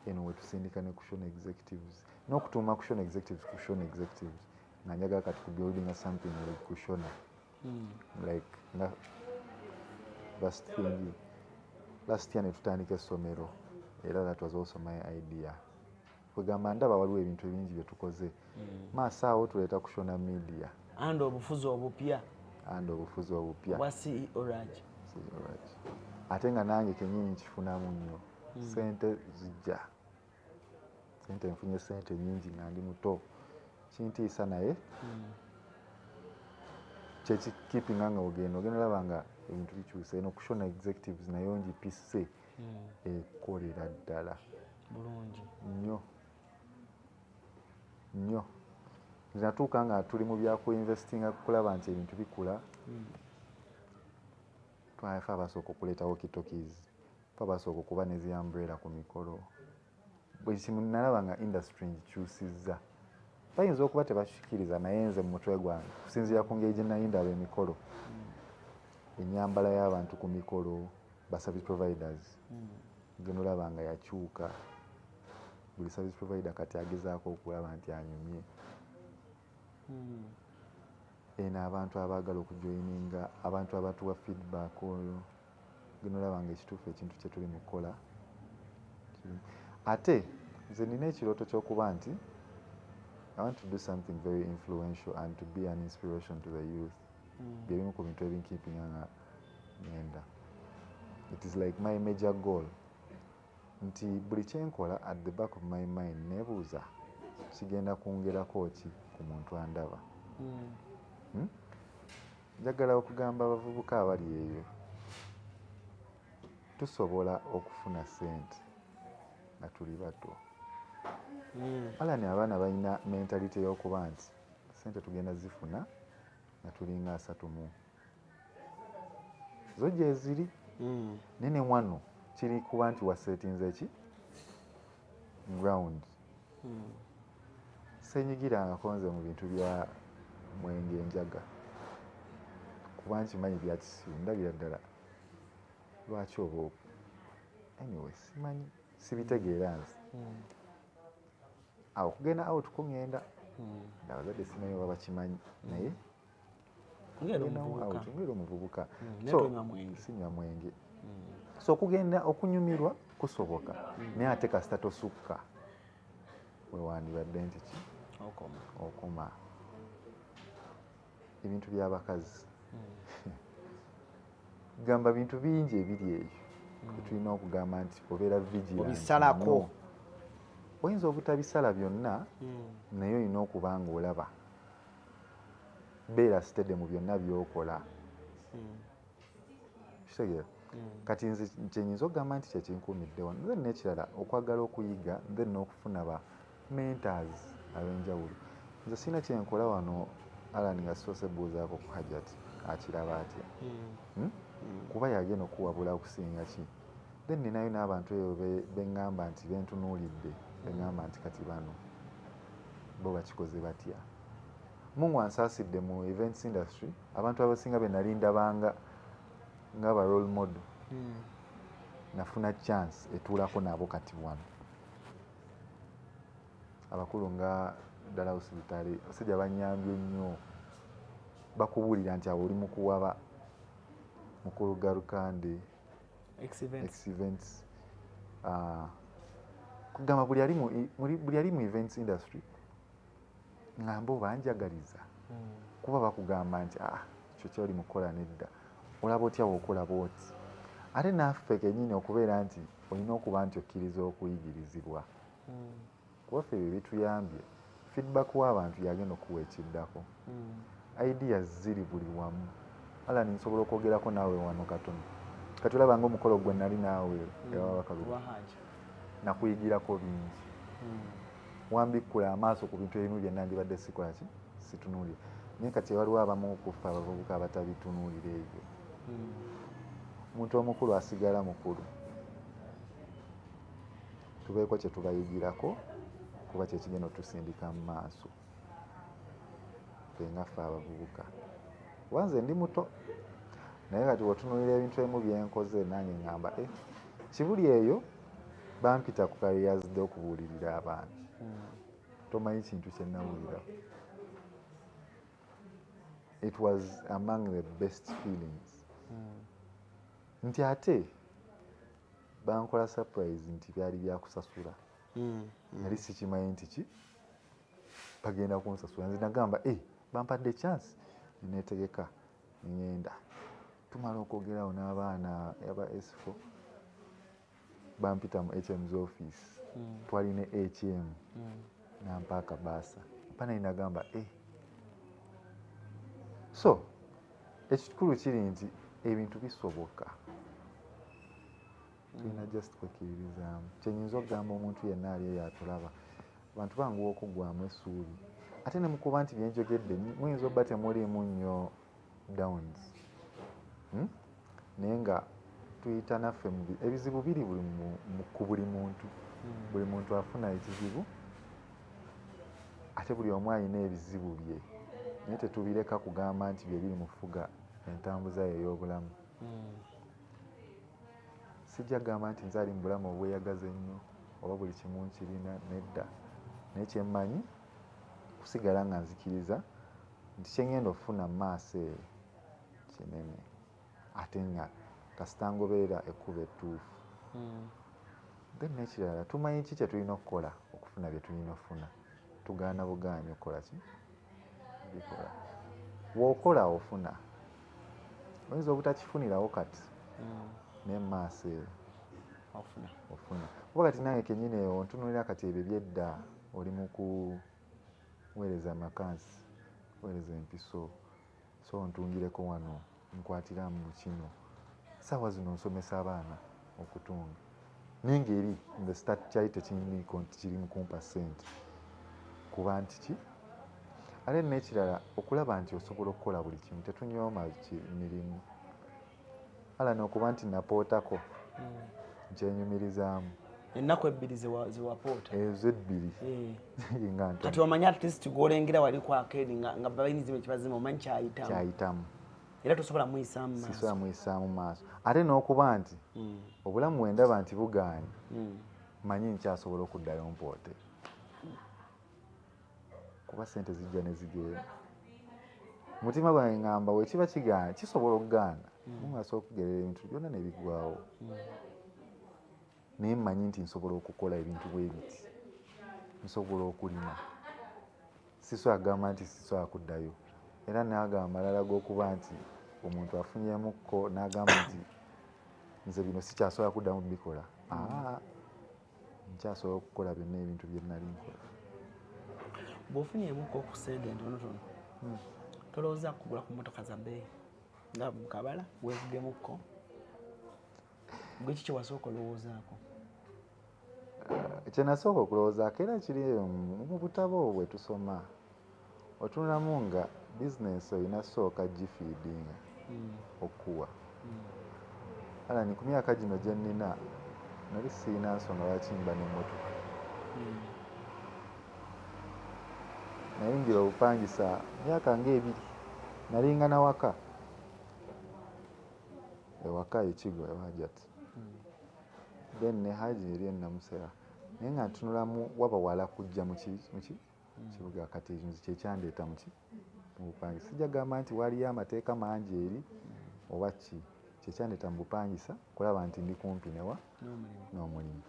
eno wetusindika ne Kushon executives n'okutuuma Kushon executives Kushon executives nga njagala kati ku building something like Kushona like nga last year ne tutandika essomero era that was also my idea kwegamba ndaba waliwo ebintu ebingi bye tukoze maaso awo tuleeta Kushona media and obufuzi obupya bwa CEO Raj ate nga nange kenyini nkifunamu nnyo sente zijja sente nfunye sente nyingi nga ndi muto kintiisa naye kyekikipinga nga ogenda olaba nga ebintu bikyuse eno Kushona executives nayo ngipise ekolera ddala bulungi nnyo zinatuuka nga tuli mu byakuinvestinga kulaba nti ebintu bikula twafe abasooka okuleeta walkie-talkies fe abasooka okuba ne zi umbrella ku mikolo buli kimu nalaba nga industry ngikyusizza bayinza okuba tebakikiriza naye nze mu mutwe gwange kusinziira ku ngeri gye nayindaba emikolo ennyambala y'abantu ku mikolo ba service providers genda olaba nga yakyuka buli service provider kati agezaako okulaba nti anyumye eno abantu abaagala okujoyininga abantu abatuwa feedback oyo genda olaba nga ekituufu ekintu kye tuli mu kukola ate nze nina ekirooto ky'okuba nti I want to do something very influential and to be an inspiration to the youth byebimu ku bintu ebinkiipinga nga ngenda it is like my major goal nti buli kyenkola at the back of my mind nebuuza kigenda kungerako ki ku muntu andaba njagala okugamba abavubuka abali eyo tusobola okufuna sente nga tuli bato alani abaana balina mentality y'okuba nti sente tugenda zifuna nga tulinga 3 zo gye ziri nene wano kiri kuba nti wasetinze ki ground senyigirangako nze mu bintu bya mwenge njaga kuba nkimanyi byakisiru ndabira ddala lwaki oba anyway simanyi sibitegeera nze awo kugenda out kungenda abazadde simanyi oba bakimanyi naye ngera omuvubuka sinywa mwenge so okugenda okunyumirwa kusoboka naye ate kasita tosukka wewandibadde nti ki okoma ebintu by'abakazi gamba bintu bingi ebiri eyo tulina okugamba nti obeera vigilant obisalako oyinza obutabisala byonna naye olina okuba nga olaba beera steady mu byonna byokola kitegeera kati nze kyenyinza okugamba nti kyekinkuumidde wano then n'ekirala okwagala okuyiga then n'okufuna ba mentors ab'enjawulo nze sina kyenkola wano Alan nga soose buuzaako ku Hajat akiraba atya kuba yagenda okuwabula okusinga ki then ninayo n'abantu eyo beŋŋamba nti bentunuulidde beŋŋamba nti kati bano bo bakikoze batya Mungu ansaasidde mu events industry abantu abasinga be nali ndabanga ng'aba role model nafuna chance etuulako nabo kati wano abakulu nga Dallas Butale abasajja banyambye nnyo bakubuulira nti awo oli mu kuwaba mukulu Garukande events kugamba buli ali mu events industry nga mbo banjagaliza kuba bakugamba nti ekyo kyoli mu kukola nedda olaba otya bw'okola bwoti ate naffe kennyini okubeera nti olina okuba nti okkiriza okuyigirizibwa kuwaffe ebyo bituyambye feedback w'abantu yagenda okuwa ekiddako ideas ziri buli wamu Alan nsobola okwogerako naawe wano katono kati olabanga omukolo gwe nali naawe ewabakaluba nakuyigirako bingi wambikkula amaaso ku bintu ebimu byenna ndibadde sikola ki situnuulira naye kati waliwo abamu kuffe abavubuka abatabitunuulira ebyo omuntu omukulu asigala mukulu tubeeko kye tubayigirako kuba kyekigenda otusindika mu maaso ffe ngaffe abavubuka wanze ndi muto naye kati otunuulira ebintu ebimu byenkoze nange ngamba kibuli eyo bampita ku kaliyazidde okubuulirira abaana tomanyi kintu kye nawulira. It was among the best feelings nti ate bankola surprise nti byali byakusasula nali sikimanyi nti ki bagenda kunsasula. Nze nagamba bampadde chance neneetegeka ngenda. Tumala okwogerawo n'abaana aba S4 bampita mu HM's office twalina HM nampa akabaasa panali nagamba so ekikulu kiri nti ebintu bisoboka tulina just kwekiririzaamu. Kyenyinza okugamba omuntu yenna ali eyo atulaba abantu banguwa okuggwamu essuubi ate ne mukuba nti byenjogedde muyinza obba temuliimu nnyo downs naye nga tuyita naffe ebizibu biri ku buli muntu. Buli muntu afuna ekizibu ate buli omu alina ebizibu bye naye tetubireka kugamba nti bye biri mufuga entambuza ey'obulamu. Sijja kugamba nti nze ali mu bulamu obweyagaza ennyo oba buli kimu nkirina nedda, naye kyemmanyi kusigala nga nzikiriza nti kyengenda okufuna mu maaso eyo kinene ate nga kasita ngoberera ekkuba ettuufu. Then n'ekirala tumanyi ki kye tulina okukola okufuna bye tulina okufuna. Tugaana bugaanyi okukola ki bikola. W'okola ofuna. Oyinza obutakifunirawo kati naye mu maaso eyo ofuna. Kuba kati nange kennyini eyo ontunuulira kati ebyo byedda oli mu kuweereza amakansi kuweereza empiso so ontungireko wano nkwatiramu kino saawa zino nsomesa abaana okutunga naye ngeri the start kyali tekiriko nti kiri mu kumpa ssente kuba nti ki ate n'ekirala okulaba nti osobola okukola buli kimu tetunyooma mirimu ala n'okuba nti napootako nkyenyumirizaamu ennaku ebbiri zewapoota ezo ebbiri kati omanyi at least gwolengera wali kwakeri nga bayinizibwa ekibazima omanyi kyayitamu era tosobola muyisaamu maaso. Sisobola muyisaamu maaso ate n'okuba nti obulamu wendaba nti bugaanye manyi nkyasobola okuddayo mpoote kuba sente zijja ne zigenda. Mutima gwange ngamba wekiba kigaana kisobola okugaana mumaso okugerera ebintu byonna ne biggwawo naye mmanyi nti nsobola okukola ebintu bwe biti nsobola okulima sisobola kugamba nti sisobola kuddayo era n'agamba amalala g'okuba nti omuntu afunyemukko n'agamba nti nze bino sikyasobola kuddamu bikola nkyasobola okukola byonna ebintu bye nnali nkola. Bw'ofunyemukko ku ssente entonotono tolowooza kugula ku mmotoka za bbeeyi nga mu kabala weevugemukko gwe kiki wasooka olowoozaako? Kye nasooka okulowoozaako era kiri mu butabo bwe tusoma otunulamu nga bizinesi olina sooka gifiidinga okuwa ala ni ku myaka gino gye nnina nali siina nsonga lwaki mba n'emmotoka nayingira obupangisa myaka ng'ebiri nalinga na waka ewaka ekigo ewajati then ne haji eri enamusera naye nga ntunulamu waba wala kujja mu kibuga kati ekyo kyekyandeeta mu bupangisa. Sijja gamba nti waliyo amateeka mangi eri oba ki kyekyandeeta mu bupangisa kulaba nti ndi kumpi newa n'omulimu.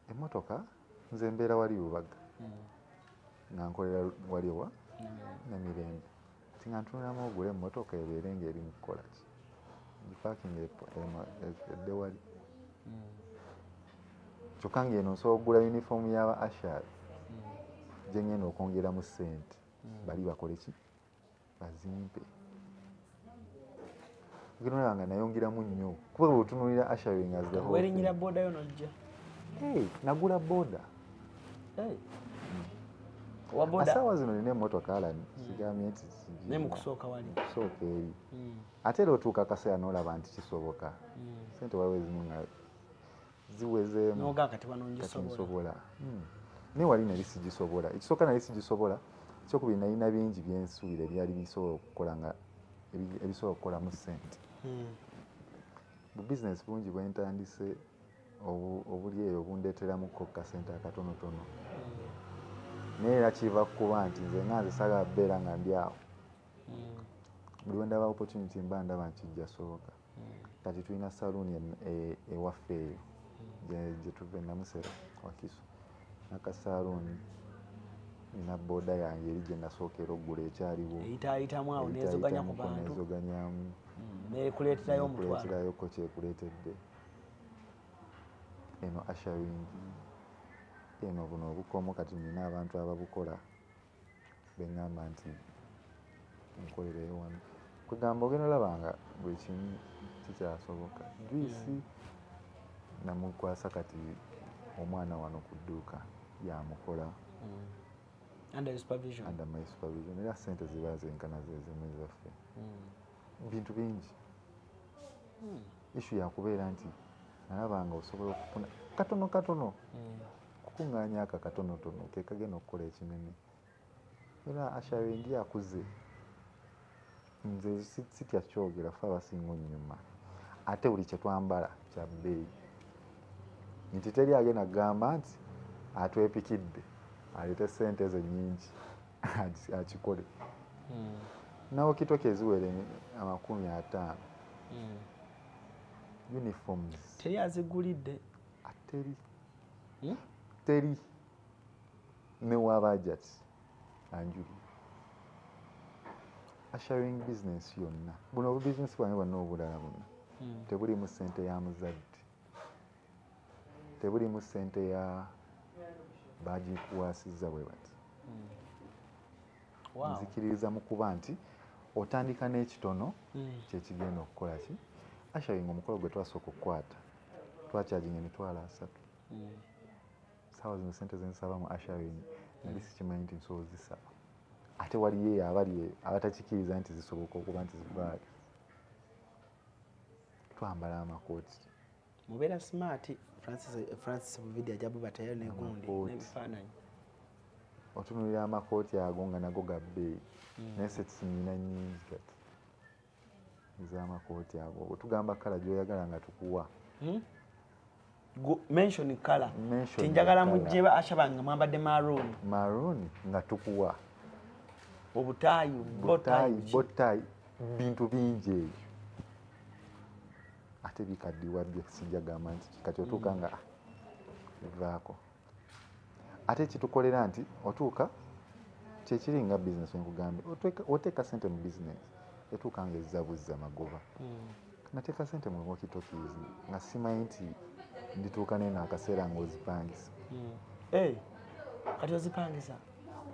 Emmotoka nze mbeera wali Lubaga nga nkolera wali wa Namirembe ti nga ntunulamu ogula emmotoka ebeere ng'eri mu kukola ki gipaakinga edde wali kyokka ng'eno nsobola okugula yunifoomu y'aba ashari gye ngenda okwongeramu ssente bali bakole ki bazimpe genolaba nga nayongeramu nnyo kuba bwetunuulira ashari nga werinyira booda yo nojja nagula booda asaawa zino nina emmotoka alani sigambye nti naye mu kusooka wali kusooka eri ate era otuuka akaseera n'olaba nti kisoboka sente waliwo ezimu nga ziwezeemu noga kati wano nsobola naye wali nali sigisobola ekisooka nali sigisobola ekyokubiri nalina bingi byensuubira ebyali bisobola okukola nga ebisobola okukolamu ssente bu business bungi bwentandise obuli eyo obundeeteramuko kasente akatonotono naye era kiva kukuba nti nze nga nze sagala beera nga ndi awo buli wendaba opportunity mba ndaba nkijja soboka kati tulina saluuni ewaffe eyo gye tuva Namusera Wakiso nakasaluuni nina booda yange eri gye nasookera oggula ekyaliwo eyitaayitamu awo nezoganya ku bantu nezoganyamu nekuleeterayo omutwalo kuleeterayoko kyekuleetedde eno ushering eno buno obukomo kati nina abantu ababukola beŋŋamba nti nkolereyo wano kwegamba ogenda olabanga buli kimu kikyasoboka juisi namukwasa kati omwana wano ku dduuka yamukola under my supervision era sente ziba zenkana zezimu ezaffe bintu bingi ishu yakubeera nti nalabanga osobola okufuna katono kukuŋŋaanya aka katonotono kekagenda okukola ekinene era asharingi akuze nze sitya kyogera fe abasinga onnyuma ate buli kyetwambala kya bbeeyi nti teri agenda kugamba nti atwepikidde aleete sente ezo nnyingi akikole nawo kitoka eziwere 50 uniforms teri azigulidde teri newabajati anjuli asharing business yonna buno obubizinesi bwange bwonna obulala bonna tebulimu sente ya muzadde tebulimu sente ya bagikuwasizza bwe bati nzikiririza mu kuba nti otandika n'ekitono kyekigenda okukola ki asharing omukolo gwe twasooka okukwata twakyajinga emitwalo 3 saawa zino sente zensaba mu asharing nali sikimanyi nti nsobola zisaba ate waliyo abali abatakikiriza nti zisoboka okuba nti zivaali twambala amakooti mubeera smart Francis video ajabu batayo negundi n'ebifaananyi otunulira amakooti ago nga nago ga bbeeyi naye setisinyina nnyingi kati ez'amakooti ago otugamba kala gyoyagala nga tukuwa mention kala tinjagala mujje ashabanga mwambadde maroon nga tukuwa obutaayi botayi bintu bingi ebyo ate bikaddiwa bye sijagamba nti kati otuuka nga bivaako ate kitukolera nti otuuka kyekiri nga bizinesi wenkugambe oteeka sente mu bizinesi etuuka nga ezabuzza magoba nateeka sente mu walkie-talkies nga simanyi nti ndituuka neno akaseera ng'ozipangisa kati ozipangisa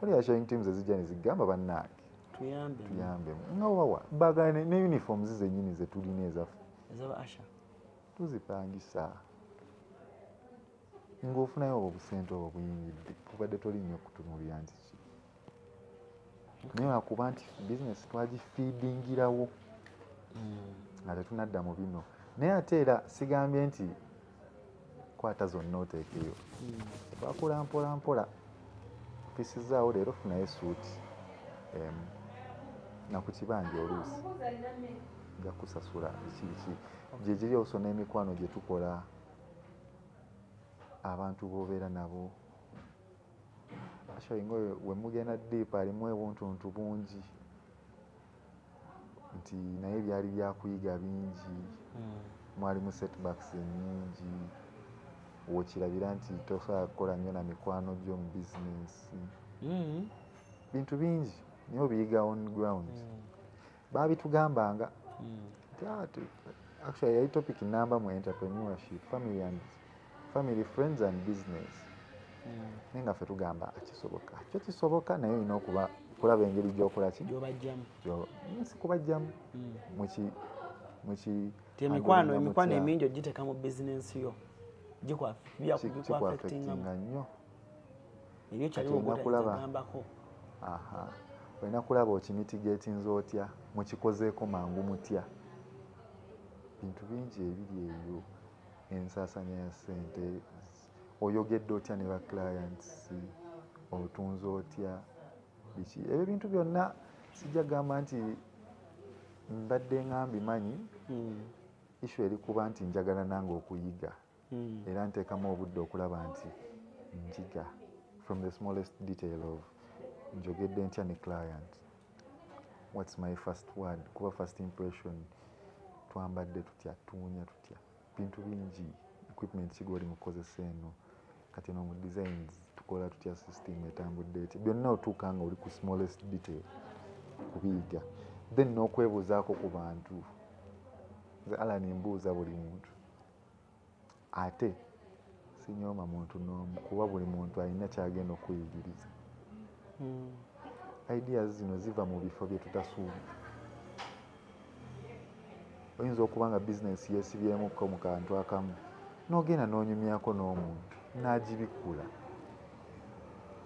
oli sharing teams ezijja nezigamba bannange tuyambe nga wawa bagane ne uniforms zennyini zetulina ezaffe tuzipangisa ng'ofunayo obwo obusente obwo buyingidde obadde tolinnya okutunulira nti ki naye wakuba nti bizinesi twagifiidingirawo nga tetunadda mu bino naye ate era sigambye nti kwata zonna oteekeyo twakula mpola fisizaawo leero funayo suuti naku kibanja oluusi nja kusasula biki gye giri oso n'emikwano gye tukola abantu b'obeera nabo asharinga we mugenda diipa alimu obuntuntu bungi nti naye byali byakuyiga bingi mwalimu setbacks ennyingi wokirabira nti tosobola kukola nnyo na mikwano gyo mu bizinesi bintu bingi niyo biyiga on ground babitugambanga actually yali topic namba mu entrepreneurship family friends and business naye nga ffe tugamba kisoboka kyo kisoboka naye olina okuba kulaba engeri gy'okola ki gyobajjamu si kubajjamu emikwano emingi ogiteeka mu bizinesi yo gikwafectinga nnyo ebyo kyaliwogambako olina kulaba okimitigatinze otya mukikozeeko mangu mutya bintu bingi ebiri eyo ensaasanya ya ssente oyogedde otya ne ba clients otunze otya biki ebyo bintu byonna sijja gamba nti mbadde ngambi manyi issue eri kuba nti njagala nange okuyiga era nteekamu obudde okulaba nti njiga from the smallest detail of njogedde ntya ne client, what's my first word, kuba first impression, twambadde tutya, tuwunya tutya, bintu bingi, equipment ki gwoli mukozesa eno, kati no mu designs tukola tutya, system etambudde eti, byonna otuuka nga oli ku smallest detail kubiyiga, then n'okwebuuzaako ku bantu. Nze Alan mbuuza buli muntu, ate sinyooma muntu n'omu kuba buli muntu alina kyagenda okuyigiriza. Ideas zino ziva mu bifo bye tutasuubira. Oyinza okuba nga bizinensi yeesibyemukko mu kantu akamu n'ogenda n'onyumyako n'omuntu n'agibikkula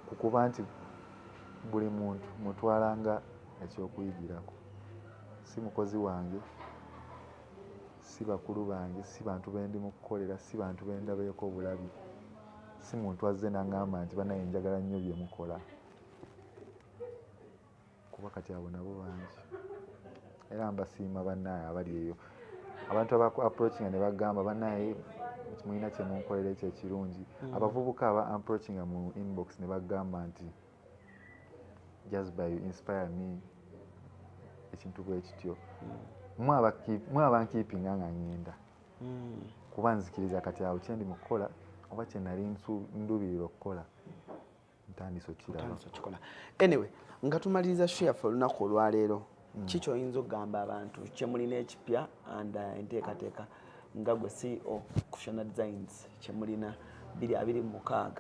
kukuba nti buli muntu mutwalanga ekyokuyigirako. Si mukozi wange, si bakulu bange, si bantu bendi mu kukolera, si bantu bendabeeko obulabi, si muntu azze n'aŋŋamba nti banaye njagala nnyo bye mukola, kuba kati abo nabo bangi. Era mbasiima bannaye abali eyo, abantu approachinga ne bagamba bannaye mulina kye munkolera ekyo ekirungi. Abavubuka aba approachinga mu inbox ne bagamba nti just by you inspire me, ekintu bwe kityo. Mwe abankiipinga nga ngenda kuba nzikiriza kati awo kye ndi mu kukola oba kye nali nduubirira okukola ntandise okukiraba. Anyway, nga tumaliriza share olunaku olwaleero, ki ky'oyinza okugamba abantu kye mulina ekipya and enteekateeka nga gwe CEO Kushona Designs kye mulina 2026?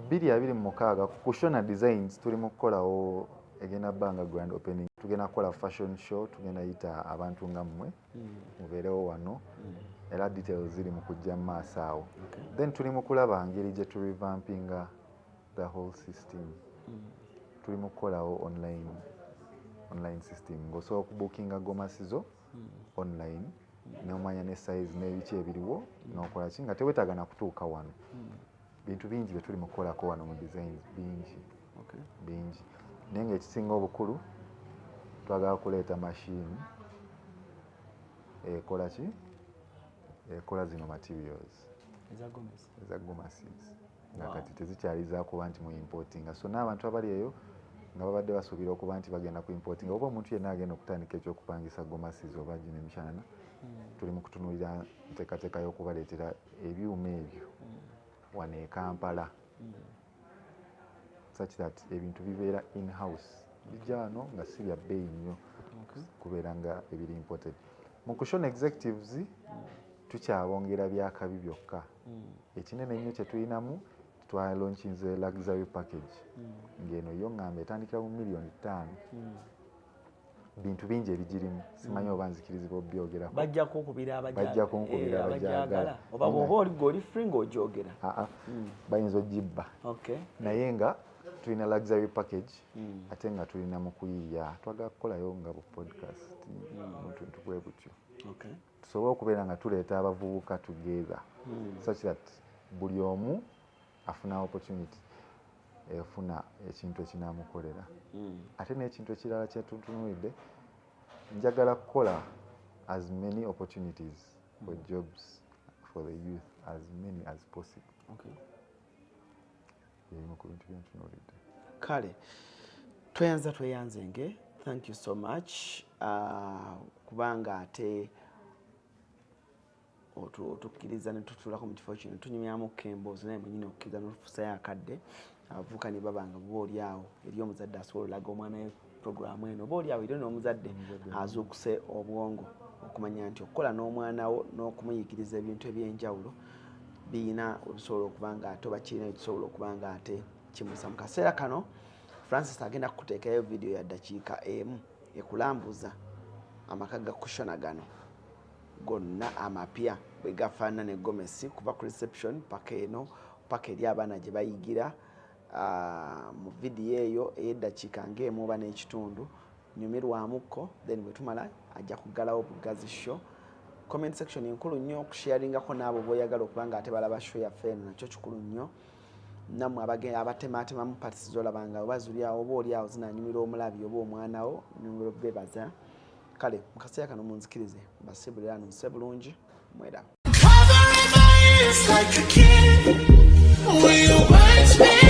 2026 ku Kushona Designs tuli mu kukolawo egenda bbanga grand opening. Tugenda kukola fashion show, tugenda yita abantu nga mmwe mubeerewo wano era details ziri mu kujja mu maaso awo. Then tuli mu kulaba ngeri gye turevampinga the whole system. Tuli mu kukolawo online system ng'osobola okubuukinga gomasizo online n'omanya ne size n'ebiki ebiriwo n'okola ki nga teweetaaga na kutuuka wano. Bintu bingi bye tuli mu kukolako wano mu designs bingi. Naye ng'ekisinga obukulu twagala kuleeta machine ekola ki? Ekola zino materials eza gomasiz nga kati tezikyali za kuba nti mu importinga. So n'abantu abali eyo nga babadde basuubira okuba nti bagenda ku importinga oba omuntu yenna agenda okutandika ekyokupangisa gomasiz oba gino emikyana, tuli mu kutunuulira nteekateeka y'okubaleetera ebyuma ebyo wano e Kampala such that ebintu bibeera in-house, bijja wano nga si bya bbeeyi nnyo kubeera nga ebiri imported. Mu Kushona Executives tukyabongera byakabi byokka. Ekinene ennyo kye tulinamu twalaunchinze luxury package ng'eno yo ngamba etandikira mu $5,000,000. Bintu bingi ebigirimu, simanyi oba nzikirizibwa obbyogerako. Bajja kunkubira abagyagala oba bw'oba oli free ng'ogyogera. Bayinza ogibba naye nga tulina luxury package ate nga tulina mu kuyiiya twagala kukolayo nga bu podcast otuntu bwe butyo tusobole okubeera nga tuleeta abavubuka together such that buli omu afuna opportunity efuna ekintu ekinaamukolera. Ate n'ekintu ekirala kye tutunuulidde, njagala kukola as many opportunities for jobs for the youth as many as possible. Ebimu ku bintu byentunuulidde. Kale tweyanzenge, thank you so much kubanga ate otukkiriza ne tutuulako mu kifo kino tunyumyamu emboozi naye mwenyini okukkiriza n'otufusayo akadde abavubuka ne babanga boolyawo eri omuzadde asobola olaga omwana we puroguramu eno boolyawo eri n'omuzadde azuukuse obwongo okumanya nti okukola n'omwana wo n'okumuyigiriza ebintu ebyenjawulo biina obisobola okuba nga ate oba kirina ekisobola okuba nga ate kimusa. Mu kaseera kano Francis agenda kukuteekayo vidiyo ya ddakiika emu ekulambuza amaka ga Kushona gano gonna amapya bwe gafaanana ne gomesi kuva ku reception paka eno paka eri abaana gye bayigira. Mu vidiyo eyo ey'eddakiika ng'emu oba n'ekitundu nyumirwamuko, then bwe tumala ajja kuggalawo bugazi show. Comment section nkulu nnyo okusharingako n'abo b'oyagala okuba nga ate balaba show yaffe eno, nakyo kikulu nnyo. namwe abatematemamu patisizo olabanga obazuli awo oba oli awo zinanyumira omulabi oba omwana wo nyumira bebaza kale mu kaseera kano munzikirize basibulira nuse bulungi mwera. Like a kid, will you watch me?